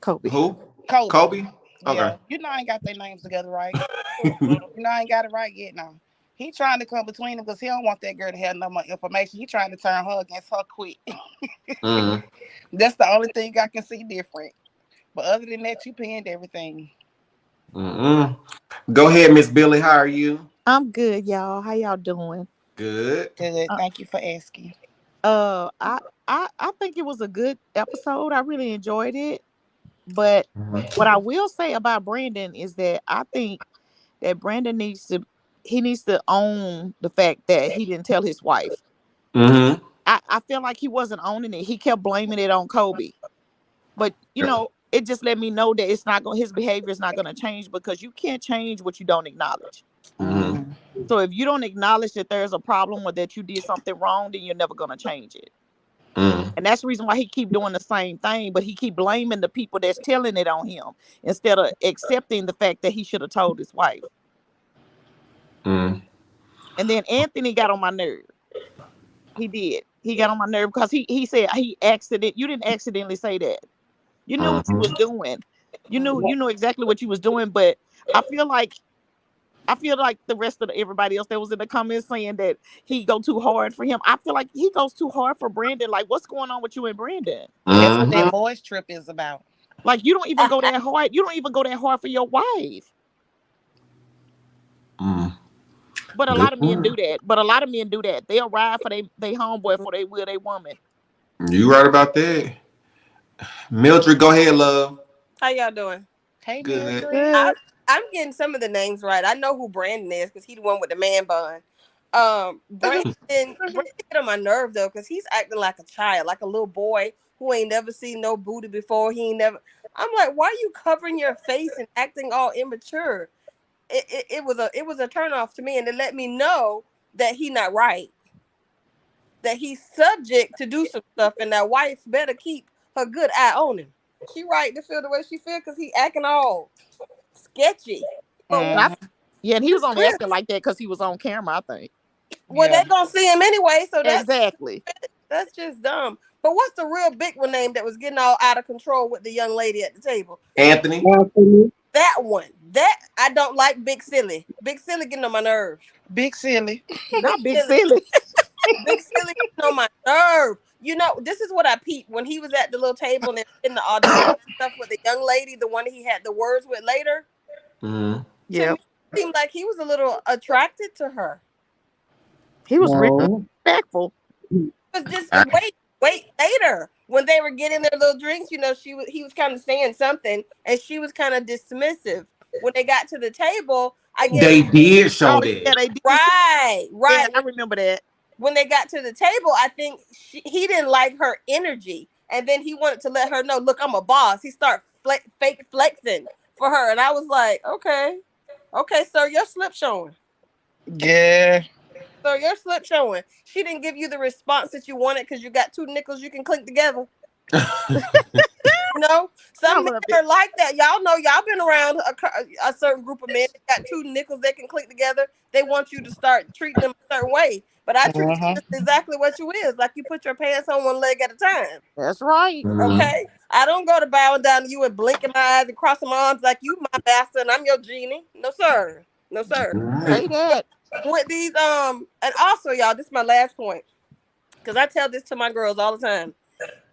Kobe. Who? Kobe. Kobe? Okay. Yeah, you know I ain't got their names together right. You know I ain't got it right yet now. He trying to come between them because he don't want that girl to have no more information. He trying to turn her against her quick. Mm. That's the only thing I can see different. But other than that, you pinned everything. Mm-mm. Go ahead, Miss Billy. How are you? I'm good, y'all. How y'all doing? Good. Good. Uh, Thank you for asking. uh, I, I think it was a good episode. I really enjoyed it. But what I will say about Brandon is that I think that Brandon needs to own the fact that he didn't tell his wife. Mm-hmm. I feel like he wasn't owning it. He kept blaming it on Kobe. But it just let me know that his behavior is not gonna change because you can't change what you don't acknowledge. Mm-hmm. Mm-hmm. So if you don't acknowledge that there's a problem or that you did something wrong, then you're never gonna change it. Mm-hmm. And that's the reason why he keep doing the same thing, but he keep blaming the people that's telling it on him instead of accepting the fact that he should have told his wife. Mm-hmm. And then Anthony got on my nerve. He did. He got on my nerve because he said you didn't accidentally say that. You knew what you was doing. You knew exactly what you was doing, but I feel like the rest of everybody else that was in the comments saying that he go too hard for him. I feel like he goes too hard for Brandon. Like, what's going on with you and Brandon? That's what Mm-hmm. that boys trip is about. Like, you don't even go that hard. You don't even go that hard for your wife. Mm-hmm. But a Good lot of men point. do that. But a lot of men do that. They'll ride for they homeboy for they will they woman. You right about that. Mildred, go ahead, love. How y'all doing? Hey, Good. Mildred. I, Good. I'm getting some of the names right. I know who Brandon is because he the one with the man bun. Brandon get on my nerve though, because he's acting like a child, like a little boy who ain't never seen no booty before. He ain't never. I'm like, why are you covering your face and acting all immature? It was a turnoff to me, and it let me know that he not right. That he's subject to do some stuff, and that wife better keep her good eye on him. She right to feel the way she feel because he acting all sketchy. But and he was only acting like that because he was on camera, I think. Well, they gonna see him anyway, so that's just dumb. But what's the real big one name that was getting all out of control with the young lady at the table? Anthony. That one. That I don't like. Big Silly. Big Silly getting on my nerve. Big Silly. Not Big Silly. Big Silly getting on my nerve. You know, this is what I peeped when he was at the little table and in the audition stuff with the young lady, the one he had the words with later. Yeah. It seemed like he was a little attracted to her. He was really respectful. It was just wait later when they were getting their little drinks. You know, he was kind of saying something, and she was kind of dismissive. When they got to the table, I guess they did show that. Yeah, they did. Right. Yeah, I remember that. When they got to the table, I think he didn't like her energy, and then he wanted to let her know, look, I'm a boss. He started fake flexing for her, and I was like, okay, sir, your slip showing. Yeah. So your slip showing. She didn't give you the response that you wanted because you got two nickels you can clink together. You know, some men are like that. Y'all know, y'all been around a certain group of men that got two nickels they can clink together. They want you to start treating them a certain way. But I treat you just exactly what you is. Like you put your pants on one leg at a time. That's right. Okay. I don't go to bowing down to you and blinking my eyes and crossing my arms like you my master and I'm your genie. No, sir. No, sir. Say that. With these, and also, y'all, this is my last point. Because I tell this to my girls all the time.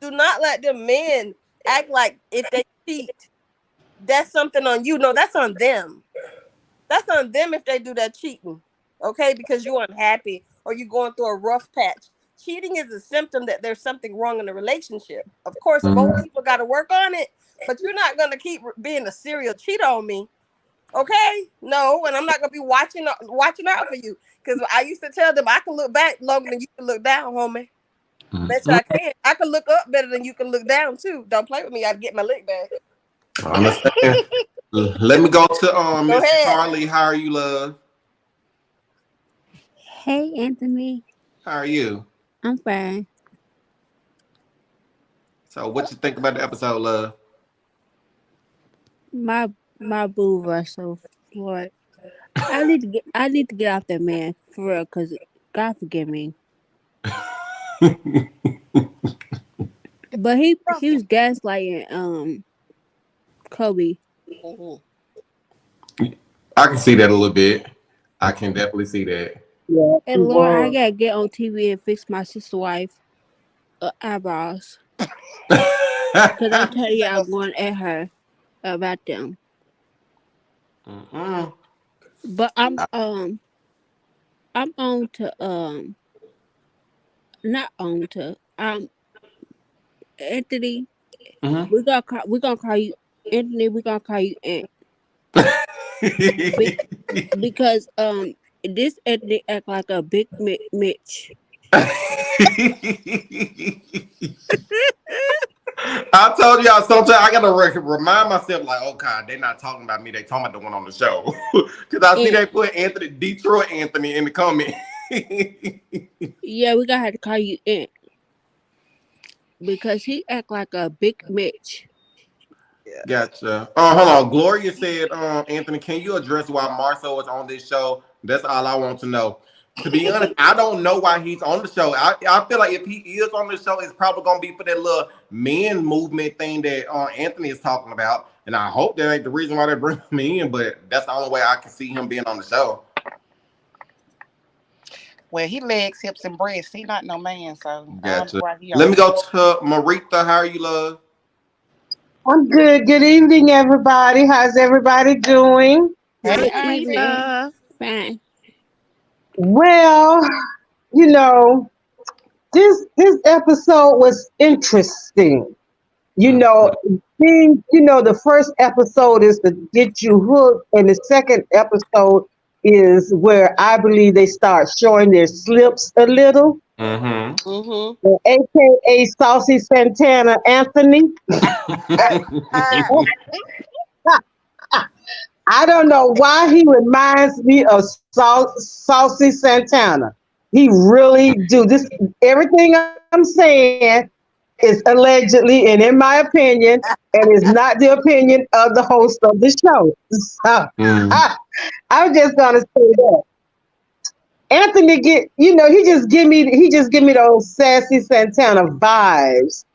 Do not let them men act like if they cheat, that's something on you. No, that's on them. That's on them if they do that cheating. Okay? Because you're unhappy or you're going through a rough patch. Cheating is a symptom that there's something wrong in the relationship. Of course, both people got to work on it, but you're not going to keep being a serial cheater on me. Okay? No, and I'm not going to be watching out for you. Because I used to tell them I can look back longer than you can look down, homie. Bet you I can. I can look up better than you can look down too. Don't play with me. I'd get my lick back. I understand. Let me go to Miss Charlie. How are you, love? Hey, Anthony. How are you? I'm fine. So, what you think about the episode, love? My boo Russell Floyd. I need to get off that man for real, cause God forgive me. But he was gaslighting Kobe. I can see that a little bit. I can definitely see that. Yeah, and Lord, I gotta get on TV and fix my sister's wife eyebrows. Cause I'm telling you, I'm going at her about them. But I'm on to not on to Anthony. We're gonna call you Anthony. We're gonna call you Ant. Because this Anthony act like a big Mitch. I told y'all sometimes I gotta remind myself, like, oh God, they're not talking about me, they talking about the one on the show. Because I see they put Anthony, Detroit Anthony in the comment. Yeah, we gotta have to call you Ant. Because he act like a big Mitch. Gotcha. Hold on. Gloria said, Anthony, can you address why Marcel is on this show? That's all I want to know. To be honest, I don't know why he's on the show. I feel like if he is on the show, it's probably gonna be for that little men movement thing that Anthony is talking about. And I hope that ain't the reason why they bring him in, but that's the only way I can see him being on the show. Well, he legs, hips, and breasts. He not no man, so gotcha. Let me go to Maritha. How are you, love? I'm good. Good evening, everybody. How's everybody doing? Hey, fine. Well, you know, this episode was interesting. You know, the first episode is to get you hooked, and the second episode is where I believe they start showing their slips a little. Mm-hmm. Mm-hmm. AKA Saucy Santana Anthony. I don't know why he reminds me of Saucy Santana. He really do this. Everything I'm saying is allegedly and in my opinion, and is not the opinion of the host of the show. So Mm. I'm just gonna say that Anthony he just give me those sassy Santana vibes.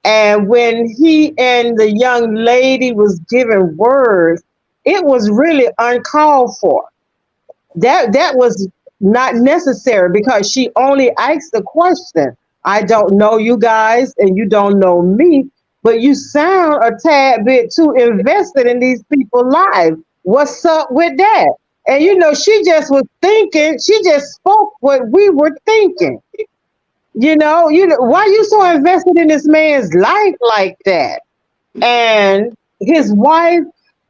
And when he and the young lady was giving words, it was really uncalled for. That was not necessary because she only asked the question. I don't know you guys and you don't know me, but you sound a tad bit too invested in these people's lives. What's up with that? And she just was thinking, she just spoke what we were thinking. Why you so invested in this man's life like that? And his wife,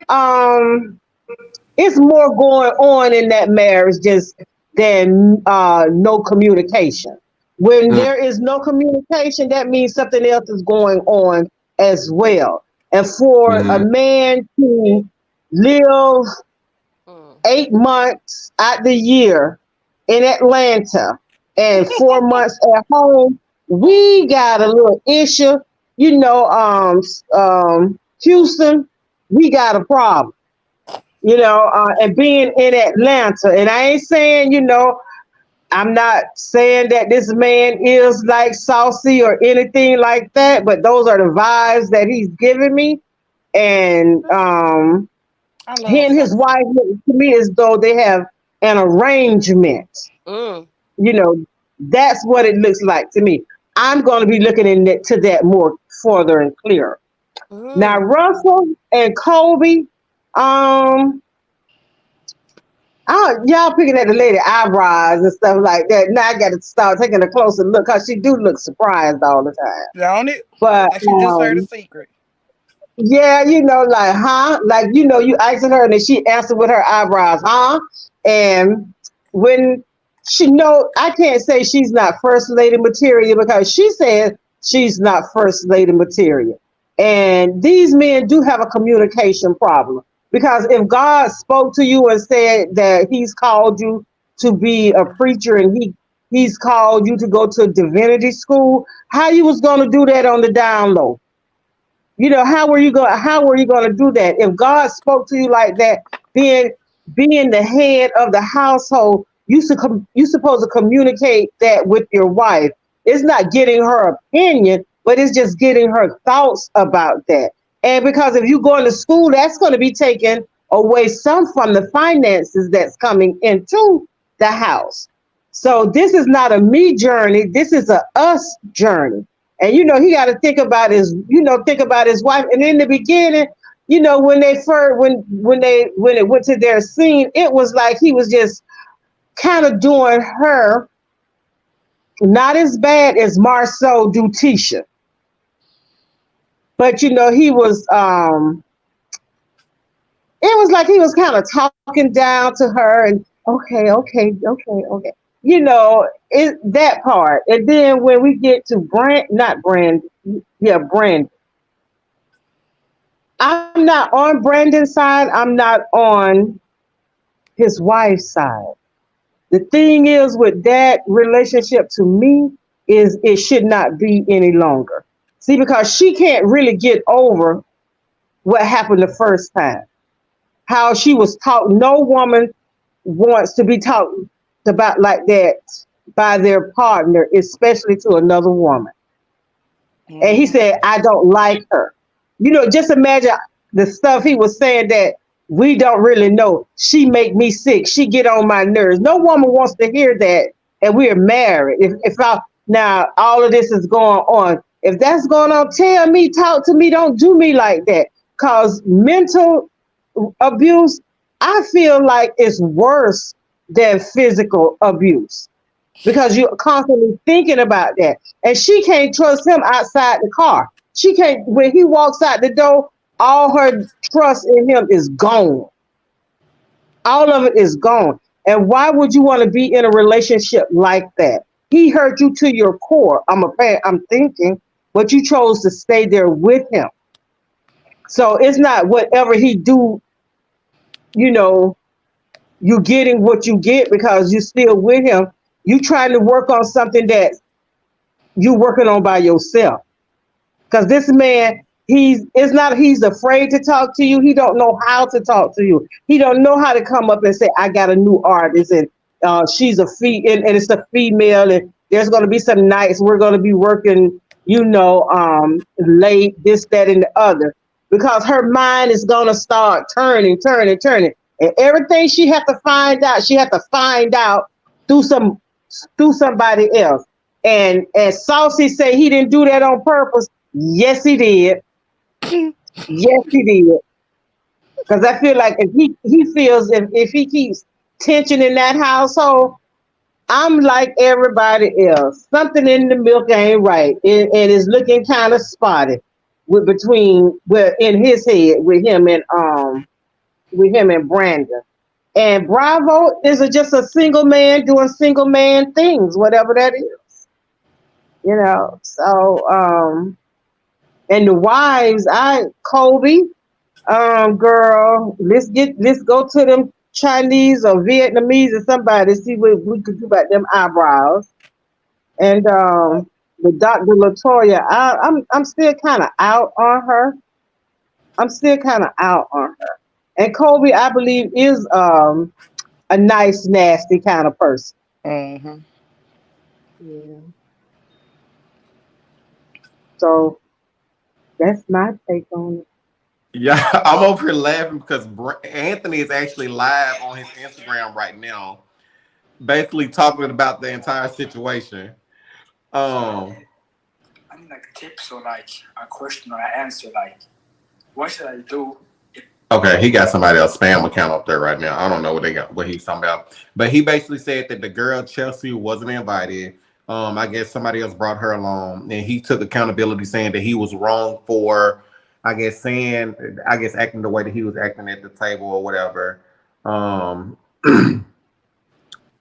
um, it's more going on in that marriage just than no communication. When Mm. there is no communication, that means something else is going on as well. And for a Mm. man to live Mm. 8 months out the year in Atlanta and 4 months at home, we got a little issue. Houston, we got a problem. And being in Atlanta, and I ain't saying, I'm not saying that this man is like saucy or anything like that, but those are the vibes that he's giving me. And I he love and his saucy. wife look to me as though they have an arrangement. Mm. You know, that's what it looks like to me. I'm going to be looking into that more further and clearer. Now, Mm. Russell and Kobe, um, y'all picking at the lady eyebrows and stuff like that. Now I got to start taking a closer look because she do look surprised all the time. Don't it? But Like she just heard a secret. yeah, like, huh? Like, you asking her and then she answered with her eyebrows, huh? And when I can't say she's not first lady material because she said she's not first lady material. And these men do have a communication problem because if God spoke to you and said that he's called you to be a preacher and he's called you to go to divinity school, how you was going to do that on the down low? How were you going to do that if God spoke to you like that? Then being the head of the household, you supposed to communicate that with your wife. It's not getting her opinion, but it's just getting her thoughts about that. And because if you go into school, that's going to be taking away some from the finances that's coming into the house. So this is not a me journey, this is a us journey. And he got to think about his wife. And in the beginning, when they first when it went to their scene, it was like he was just kind of doing her not as bad as Marceau do Tisha, but he was it was like he was kind of talking down to her and okay, okay, okay, okay. It that part. And then when we get to not Brand, yeah, Brand. I'm not on Brandon's side. I'm not on his wife's side. The thing is with that relationship to me is it should not be any longer. See, because she can't really get over what happened the first time. How she was taught. No woman wants to be talked about like that by their partner, especially to another woman. And he Mm-hmm. said, I don't like her. Just imagine the stuff he was saying that we don't really know. She make me sick. She get on my nerves. No woman wants to hear that. And we're married. If I now all of this is going on. If that's going on, tell me, talk to me, don't do me like that. Cause mental abuse, I feel like it's worse than physical abuse because you're constantly thinking about that. And she can't trust him outside the car. She can't, when he walks out the door, all her trust in him is gone. All of it is gone. And why would you want to be in a relationship like that? He hurt you to your core. I'm thinking, but you chose to stay there with him. So it's not whatever he do, you know, you getting what you get because you still with him. You trying to work on something that you working on by yourself. Because this man, he's afraid to talk to you. He don't know how to talk to you. He don't know how to come up and say, I got a new artist and she's and it's a female and there's gonna be some nights we're gonna be working, late, this, that, and the other. Because her mind is gonna start turning, turning, turning. And everything she have to find out through through somebody else. And Saucy say he didn't do that on purpose. Yes, he did. Yes, he did. Because I feel like if he feels if he keeps tension in that household, I'm like everybody else. Something in the milk ain't right, and it's looking kind of spotty in his head with him and Brandon. And Bravo is just a single man doing single man things, whatever that is. So and the wives, Kobe, girl, let's go to them Chinese or Vietnamese or somebody, see what we could do about them eyebrows. And the Dr. Latoya, I'm still kind of out on her. I'm still kind of out on her. And Kobe, I believe, is a nice, nasty kind of person. Mm-hmm. Yeah. So that's my take on it. Yeah, I'm over here laughing because Anthony is actually live on his Instagram right now, basically talking about the entire situation. I need like a tips or like a question or an answer. Like, what should I do? Okay, he got somebody else spam account up there right now. I don't know what he's talking about, but he basically said that the girl Chelsea wasn't invited. I guess somebody else brought her along, and he took accountability, saying that he was wrong for, I guess acting the way that he was acting at the table or whatever.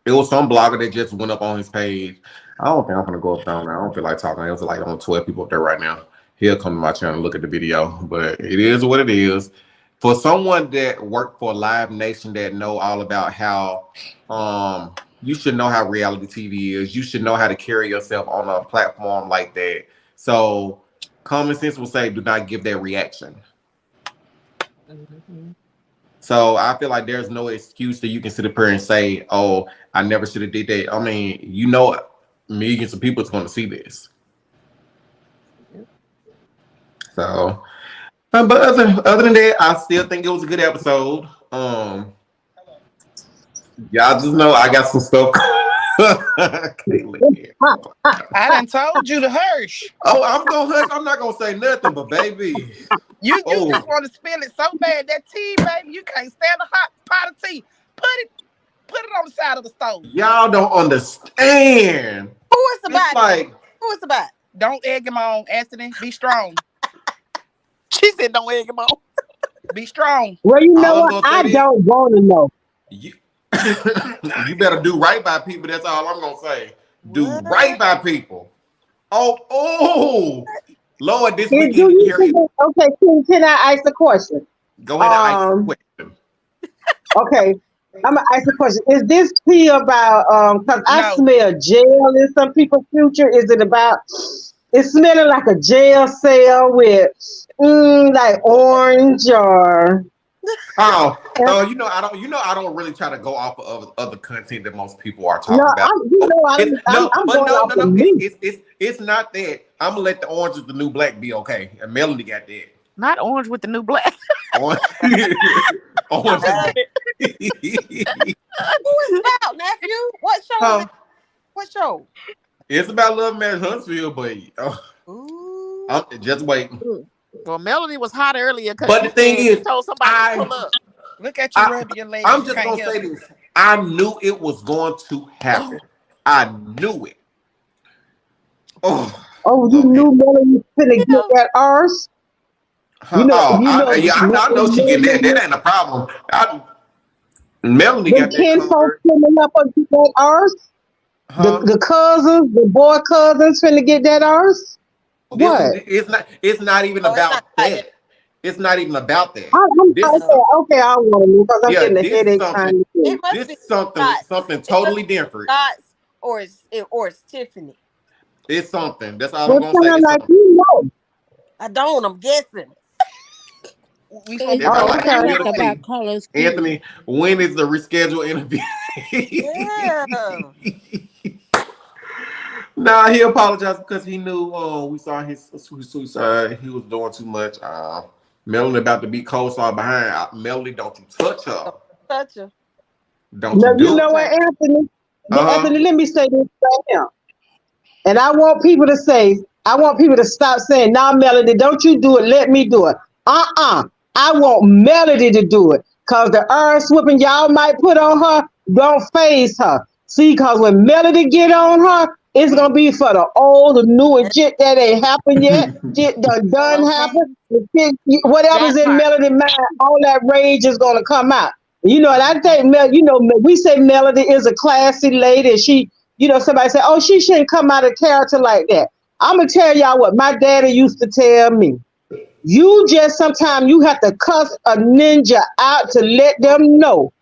It was some blogger that just went up on his page. I don't think I'm gonna go up down there. I don't feel like talking. It was like on 12 people up there right now. He'll come to my channel and look at the video, but it is what it is. For someone that worked for Live Nation that know all about how you should know how reality TV is, you should know how to carry yourself on a platform like that. So common sense will say, do not give that reaction. Mm-hmm. So I feel like there's no excuse that you can sit up here and say, "Oh, I never should have did that." I mean, millions of people is going to see this. So, but other than that, I still think it was a good episode. Y'all just know I got some stuff. I done told you to hush. Oh, I'm gonna hush. I'm not gonna say nothing, but baby, you just want to spill it so bad. That tea, baby, you can't stand a hot pot of tea. Put it on the side of the stove. Y'all don't understand. Who is the bad? Who is the bad? Don't egg him on, Anthony. Be strong. She said, "Don't egg him on." Be strong. Well, you know what? I don't want to know. You better do right by people. That's all I'm gonna say. Do right by people. Oh, Lord, this weekend. Okay, can I ask a question? Go ahead and ask a question. Okay, I'm gonna ask a question. Is this tea about? Because I smell jail in some people's future. Is it about? It's smelling like a jail cell with like orange or. I don't really try to go off of other content that most people are talking about. It's not that. I'm gonna let the Orange is the New Black be okay, and Melanie got that. Not Orange with the New Black. Orange. Who is about, nephew? What show? What show? It's about Love Marriage Huntsville, but just wait. Well, Melanie was hot earlier because but the thing is, told somebody to pull up. Look at you rubbing your legs. I'm just gonna say this. I knew it was going to happen. I knew it. You knew Melanie was finna get that arse? I know she getting that. That ain't a problem. Melanie The got that kinfolk covered. filling up on that earth. Huh? The cousins, the boy cousins finna get that earth. This What? it's not even Oh, it's not about like that. that. It's not even about that. I'm This is No. okay. I want to because I'm yeah, getting a this is headache something. trying to It think. must This be is something Scott's. It must totally be different. Scott's or it's Tiffany. It's something. That's all I'm What gonna say. sound It's like something. you know? I don't. I'm guessing. We supposed It, to Everybody Oh, call like her it's to okay. not spill the anyway. about tea. colors, period. Anthony, when is the rescheduled interview? Yeah. Nah, he apologized because he knew we saw his suicide. He was doing too much. Melanie about to be co-star behind. Melanie, don't you touch her. Don't touch her. Don't you No, you do know it. what, Anthony? Uh-huh. Anthony, let me say this right now. And I want people to stop saying, "Nah, Melody, don't you do it. Let me do it." I want Melody to do it. Cause the earth whooping y'all might put on her don't phase her. See, cause when Melody get on her, it's gonna be for the old, the new, and shit that ain't happened yet. Shit done Okay, happened. The shit, whatever's that in part. Melody mind, all that rage is gonna come out. And I think we say Melody is a classy lady. Somebody say, "Oh, she shouldn't come out of character like that." I'm gonna tell y'all what my daddy used to tell me. You just sometimes you have to cuss a ninja out to let them know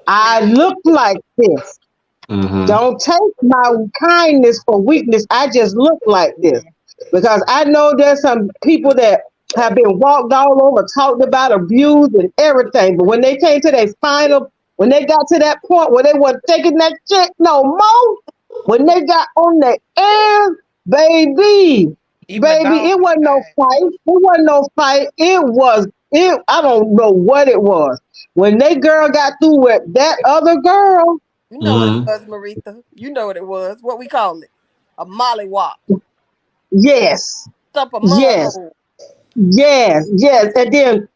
I look like this. Mm-hmm. Don't take my kindness for weakness. I just look like this. Because I know there's some people that have been walked all over, talked about, abused, and everything. But when they came to their final, when they got to that point where they weren't taking that shit no more, when they got on the air, baby, Even the baby, dog it wasn't no cried. fight. It wasn't no fight. It. I don't know what it was. When they girl got through with that other girl, You know what it Mm-hmm. was, Maritha. You know what it was. What we call it. A mollywop. yes, Stump a mud yes. hole. Yes, yes. And then,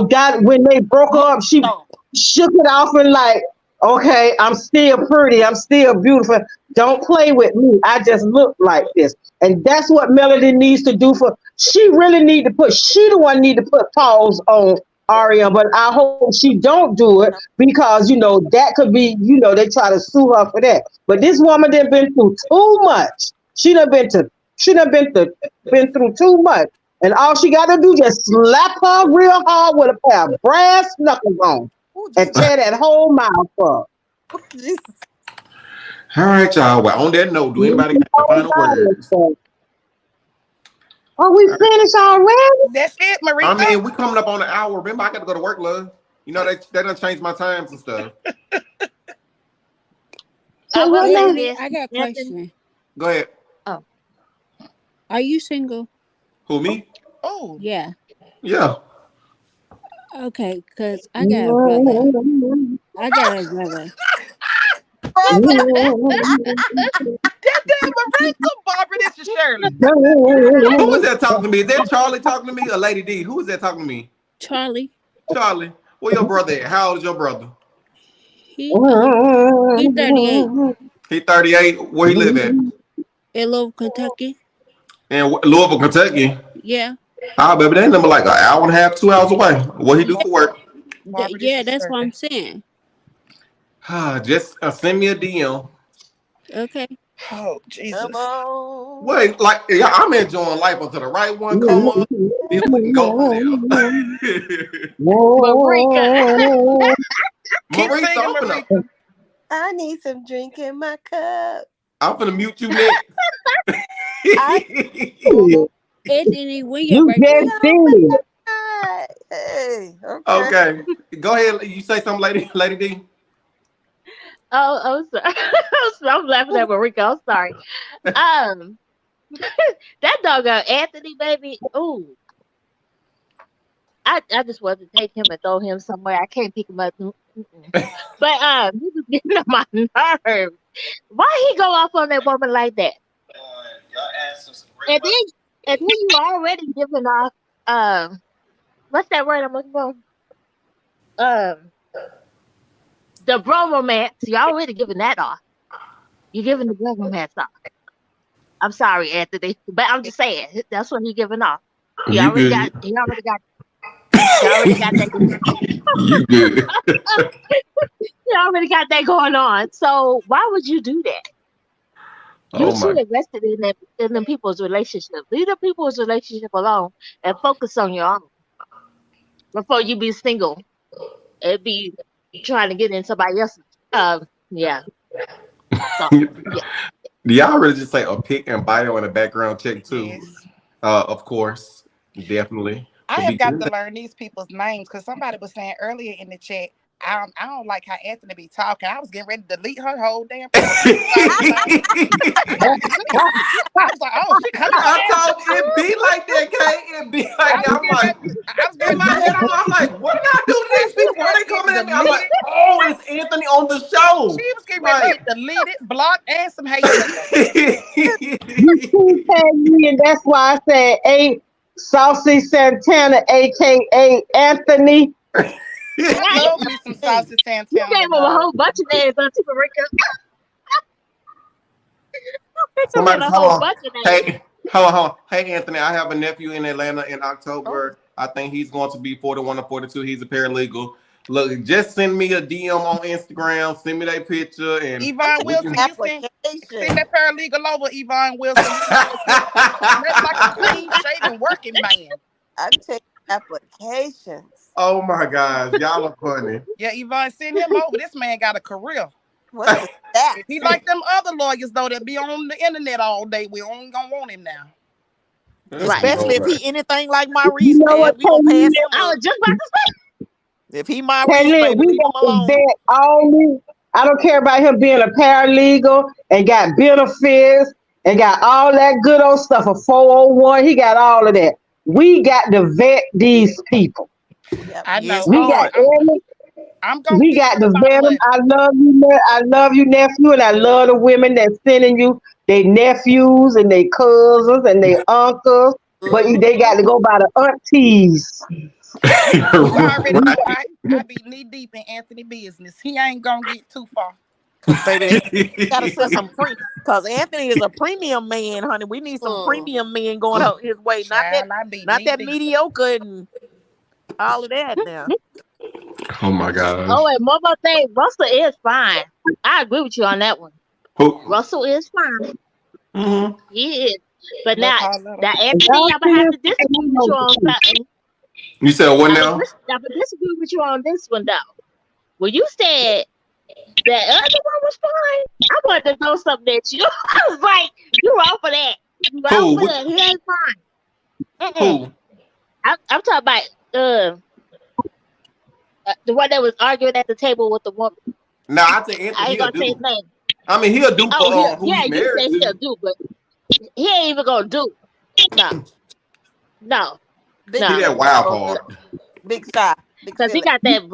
God, when they broke Mud up, she stomp. shook it off and like, okay, I'm still pretty. I'm still beautiful. Don't play with me. I just look like this. And that's what Melody needs to do she really she the one need to put pause on Aria, but I hope she don't do it because, that could be, they try to sue her for that. But this woman done been through too much. She done been through too much. And all she got to do just slap her real hard with a pair of brass knuckles on Oh, and Jesus. tear that whole mouth up. Oh, Jesus. All right, y'all. Well, on that note, do You anybody got the know final about it, words? so. Oh, we All right. finished already? That's it, I Marika. mean, we coming up on an hour. Remember, I got to go to work, love. They done changed my times and stuff. I Say will what say now? Anthony, this, I got a Anthony. question. Go ahead. Oh, Are you single? Who, me? Oh, Yeah. Yeah. Okay, because I got a brother. I got a brother. Brother. that damn Marika, Barbara. This is Shirley. Who is that talking to me? Is that Charlie talking to me or Lady D? Who is that talking to me? Charlie. Charlie. Where your brother at? How old is your brother? He he 38 He 38. Where he live at? in Louisville, Kentucky. In Louisville, Kentucky. Yeah. Ah, baby, that number like an hour and a half, 2 hours away. What he do for work? Barbara, this Yeah, is that's what Shirley. I'm saying. Just send me a DM. Okay. Oh, Come Jesus. on. Wait, like yeah, I'm enjoying life until the right one come up. Then we can go from there. Marika. Keep Maurice, singing, Marika. I need some drink in my cup. I'm finna mute you next. I Oh, Anthony, when your You birthday? just did. Hey, okay. Okay, go ahead. You say something, Lady D. Oh, I'm sorry. I'm laughing at Marika. I'm sorry. Um, that doggone Anthony, baby. Ooh, I just want to take him and throw him somewhere. I can't pick him up. Mm-mm. But he was getting on my nerves. Why he go off on that woman like that? Y'all asked some great And questions. then you already giving off what's that word I'm looking for? Um, the bromance. You already giving that off. You're giving the bromance off. I'm sorry, Anthony, but I'm just saying that's what he giving off. You good? He already got You already got that. You good. You already got that going on. So why would you do that? You Oh too my. invested in that in them people's relationship. Leave the people's relationship alone and focus on your own before you be single and be trying to get in somebody else's. Yeah. So yeah. Do y'all really just say a pick and bio and a background check too? Yes. Of course, definitely. I To have be got good. to learn these people's names because somebody was saying earlier in the chat, I don't like how Anthony be talking. I was getting ready to delete her whole damn profile. I was like, oh, she coming for I Anthony. told you it be like that, Kay. It be I like was that. I'm getting like, ready. I was getting in ready my to head, delete. I'm like, what did I do to these She was people? Why they ready to coming get at me? I'm like, deleted. oh, it's Anthony on the She show. was getting ready to Like, get deleted, blocked, and some hate mail. You keep telling me, and that's why I said Saucy Santana, aka Anthony. I Right. love me some Hey, Saucy You Santana gave him a though. whole bunch of names on Rica. Rica get somebody, a hold whole on. bunch of names. Hey, hold on. Hey, Anthony, I have a nephew in Atlanta in oh, October. I think he's going to be 41 or 42. He's a paralegal. Look, just send me a DM on Instagram. Send me that picture, and I'm Yvonne we taking can. Wilson, you send application. that paralegal over, Yvonne Wilson. You know, smell like a clean shaven working man. I'm taking applications. Oh my gosh, y'all are funny. Yeah, Yvonne, send him over. This man got a career. What's the If he stats? like them other lawyers though that be on the internet all day, we only gonna want him now. Right. Especially if Lord. he anything like You Maurice, know man, what, we gonna pass him I up. was just about to say. If he Maurice, Kelly, baby, we leave him got to alone. vet all these. I don't care about him being a paralegal and got benefits and got all that good old stuff. A 401, he got all of that. We got to vet these people. Yep. I Yes, know. We got Lord. every. I'm gonna We get got to the to vet bottom them. of it. I love you, nephew, and I love the women that sending you their nephews and their cousins and their uncles. But Mm-hmm. they got to go by the aunties. You already We know Right. I be knee deep in Anthony business. He ain't gonna get too far. Cause baby, gotta set some cause Anthony is a premium man, honey. We need some Mm. premium men going his way. Child, I be Not knee that deep. mediocre and all of that now. Oh my Oh, gosh. and one more thing. Russell is fine. I agree with you on that one. Who? Russell is fine. Hmm. He is. But Little now, Carletto. now Anthony, y'all I'm gonna have still to disagree standing with you on on the something. You said what now? I'm gonna disagree with you on this one though. When you said that other one was fine, I wanted to know something that you. I was like, you wrong for that. You wrong Who? for that. He ain't fine. Mm-mm. Who? I'm talking about the one that was arguing at the table with the woman. Nah, I think I Anthony ain't he'll gonna say his do. name. I mean, he'll do for Oh, he who yeah, he you married said he'll to. do, but he ain't even gonna do. No. No, Big He no, that wild oh, card. big sigh, big because silly. he got that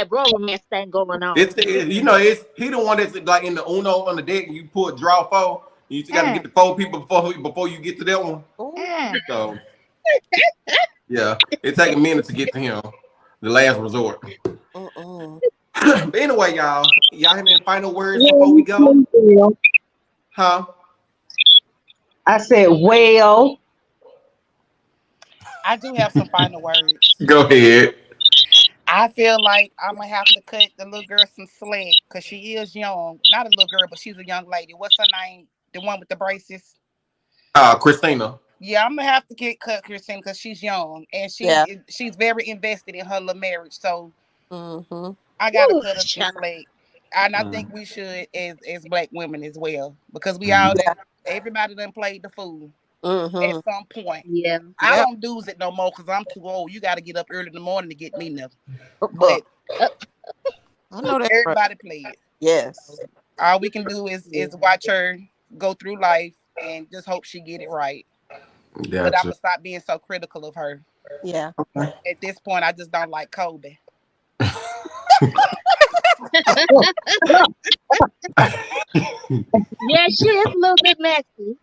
bro romance thing going on. You know it's he the one that's like in the Uno on the deck and you put draw four. You just got to Mm, get the four people before you get to that one. Ooh. mm. So yeah, it take a minute to get to him. The last resort. Mm-mm. But anyway, y'all have any final words before we go? well. Huh? I said, well, I do have some final words. Go ahead. I feel like I'm gonna have to cut the little girl some slack because she is young. Not a little girl, but she's a young lady. What's her name? The one with the braces. Christina. Yeah, I'm gonna have to get cut Christine because she's young and Yeah. she's very invested in her little marriage. So Mm-hmm. I gotta Woo, cut her some shut up. slack. And I think Mm. we should as black women as well. Because we all Mm. Yeah. done everybody done played the fool at Mm-hmm. some point. Yeah, I Yep. don't do it no more because I'm too old. You gotta get up early in the morning to get me nothing. Buh. But uh, I know that's right. everybody played. Yes. All we can do yeah. is watch her go through life and just hope she get it right. But I'm Gotcha. gonna stop being so critical of her. Yeah. At this point, I just don't like Kobe. Yeah, she is a little bit messy.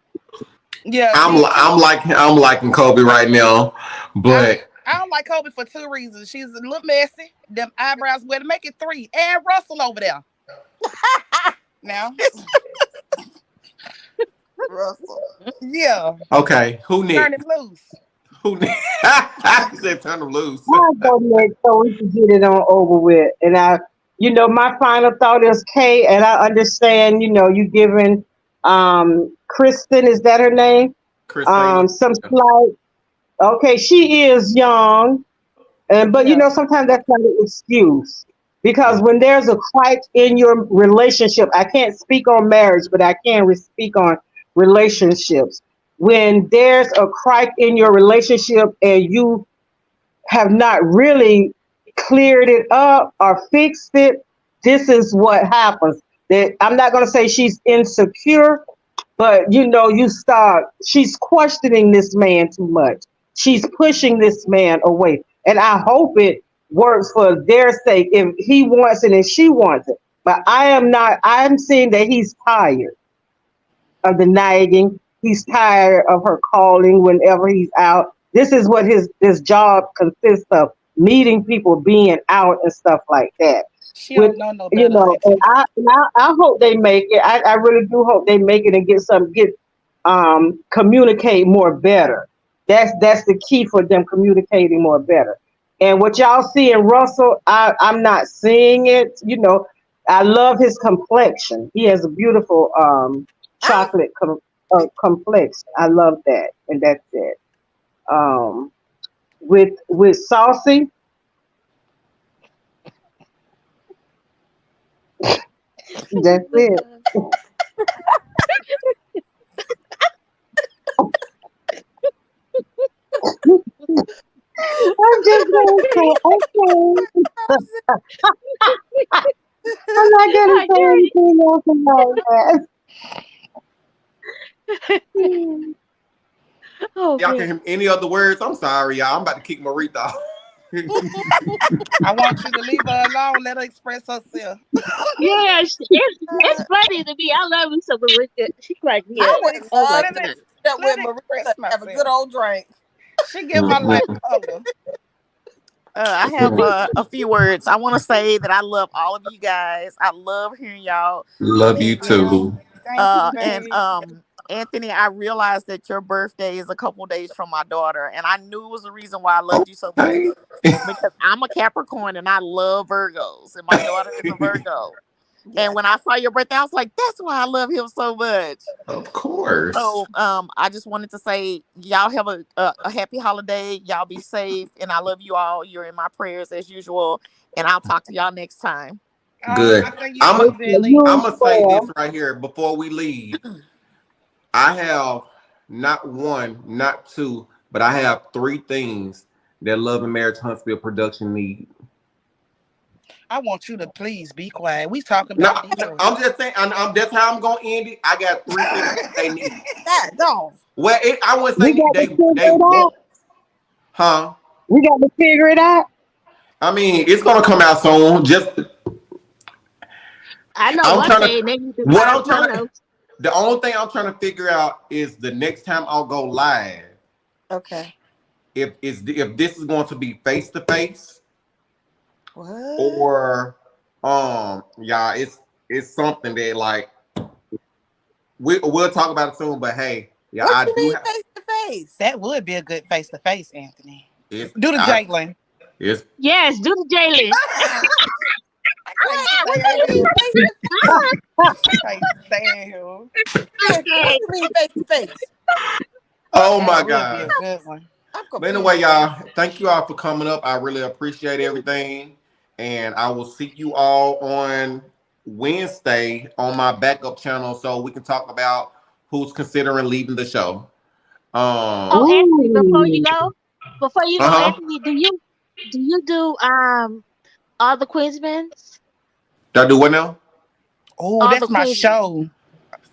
Yeah, I'm liking Kobe right now, I, but I don't like Kobe for two reasons. She's a little messy. Them eyebrows, well, to make it three. And Russell over there. Now, Russell. yeah, okay. Who turn next? it loose. Who he said turn them loose. I'll go next so we can get it on over with. And my final thought is Kay, and I understand, you giving Kristen, is that her name? Chris Taylor. Some slight. Okay, she is young, but Yeah. sometimes that's not an excuse because when there's a crack in your relationship, I can't speak on marriage, but I can speak on relationships. When there's a crack in your relationship and you have not really cleared it up or fixed it, this is what happens. That I'm not going to say she's insecure, but she's questioning this man too much. She's pushing this man away. And I hope it works for their sake if he wants it and she wants it. But I'm seeing that he's tired of the nagging. He's tired of her calling whenever he's out. This is what his job consists of: meeting people, being out, and stuff like that. She With don't know no better. and I hope they make it. I really do hope they make it and communicate more better. That's the key for them, communicating more better. And what y'all see in Russell, I'm not seeing it. I love his complexion. He has a beautiful chocolate complexion. I love that, and that's it. With Saucy, that's it. I'm just gonna say, okay. I'm not gonna say anything else about that. Oh, Y'all can man. hear any other words? I'm sorry, y'all. I'm about to kick Marita off. I want you to leave her alone. Let her express herself. Yeah, it's funny to me. I love me some Marika. She cracked me I up would Let all the love it, to time. sit with let it Marissa express and have a good myself. old drink. She give my life color. I have a few words. I want to say that I love all of you guys. I love hearing y'all Love you opinions. too. Thank you, And babe. Anthony, I realized that your birthday is a couple days from my daughter, and I knew it was the reason why I loved you so much Okay. because I'm a Capricorn and I love Virgos, and my daughter is a Virgo. Yeah. And when I saw your birthday, I was like, "That's why I love him so much." Of course. So, I just wanted to say, y'all have a happy holiday. Y'all be safe, and I love you all. You're in my prayers as usual, and I'll talk to y'all next time. Good. I think you I'm too, Billy. You gonna say this well. right here before we leave. I have not one, not two, but I have three things that Love and Marriage Huntsville production need. I want you to please be quiet. We talking No, about Detroit. I'm just saying. That's how I'm gonna end it. I got three things they need. That don't. Well, I wouldn't say We need. got to They figure it want, out. huh? We got to figure it out. I mean, it's gonna come out soon. Just I know I'm one trying to. thing. They need to What buy I'm trying to. condos. The only thing I'm trying to figure out is the next time I'll go live. Okay. If this is going to be face to face What? or yeah, it's something that like we'll talk about it soon. But hey, yeah, What I you do mean have face to face? That would be a good face to face, Anthony. it's Do the I Jalen. it's Yes, do the Jalen. What you mean face to I can't stand him. face? What you mean face to face? oh That my would be a god. good one. I'm But confused. anyway, y'all, thank you all for coming up. I really appreciate everything. And I will see you all on Wednesday on my backup channel so we can talk about who's considering leaving the show. Oh, Anthony, Ooh. before you go, Uh-huh. Anthony, do all the Queensmen's? Did I do what now? Oh, All that's the my Queensmen. show.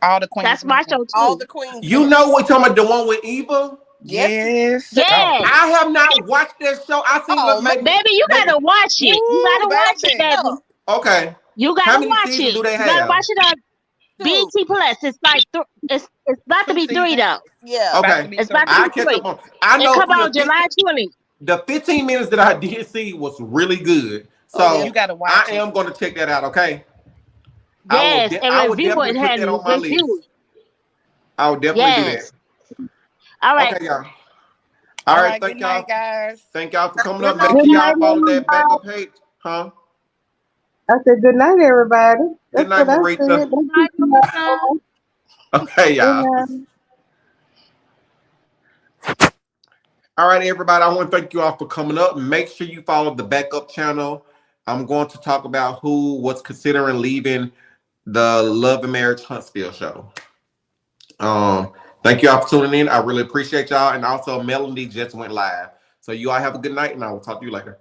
All the That's Queens my men. show All too. the queens You men. know what talking about the one with Eva? Yes. Yes. Oh, Yes. I have not watched that show. I seen Oh man. Baby, you maybe gotta watch it. You Woo, gotta watch it, baby. baby. Up. okay. You How gotta many watch seasons it. do they You gotta have? watch it on Two. BT Plus. It's like it's about to two be three seasons. though. Yeah. About to Okay. be It's about to three. be I catch three. up on I It know come see out July 20th. the 15 minutes that I did see was really good. Oh yeah. You So gotta I watch it. am gonna check that out, okay? Yes, and I will review definitely it, put that honey. on my list. Review it. I will definitely do that. Yes. All right. Okay, y'all. All All right, right, good thank night, y'all. guys. Thank y'all for coming Good up. night. Make Good sure night, y'all follow that everybody. backup page. Huh? I said good night, everybody. Good That's night, what I said. Marita. Don't Bye, keep me Marita. up. Okay, Good y'all. night. All right, everybody. I want to thank you all for coming up. Make sure you follow the backup channel. I'm going to talk about who was considering leaving the Love and Marriage Huntsville show. Thank you all for tuning in. I really appreciate y'all. And also, Melanie just went live. So you all have a good night, and I will talk to you later.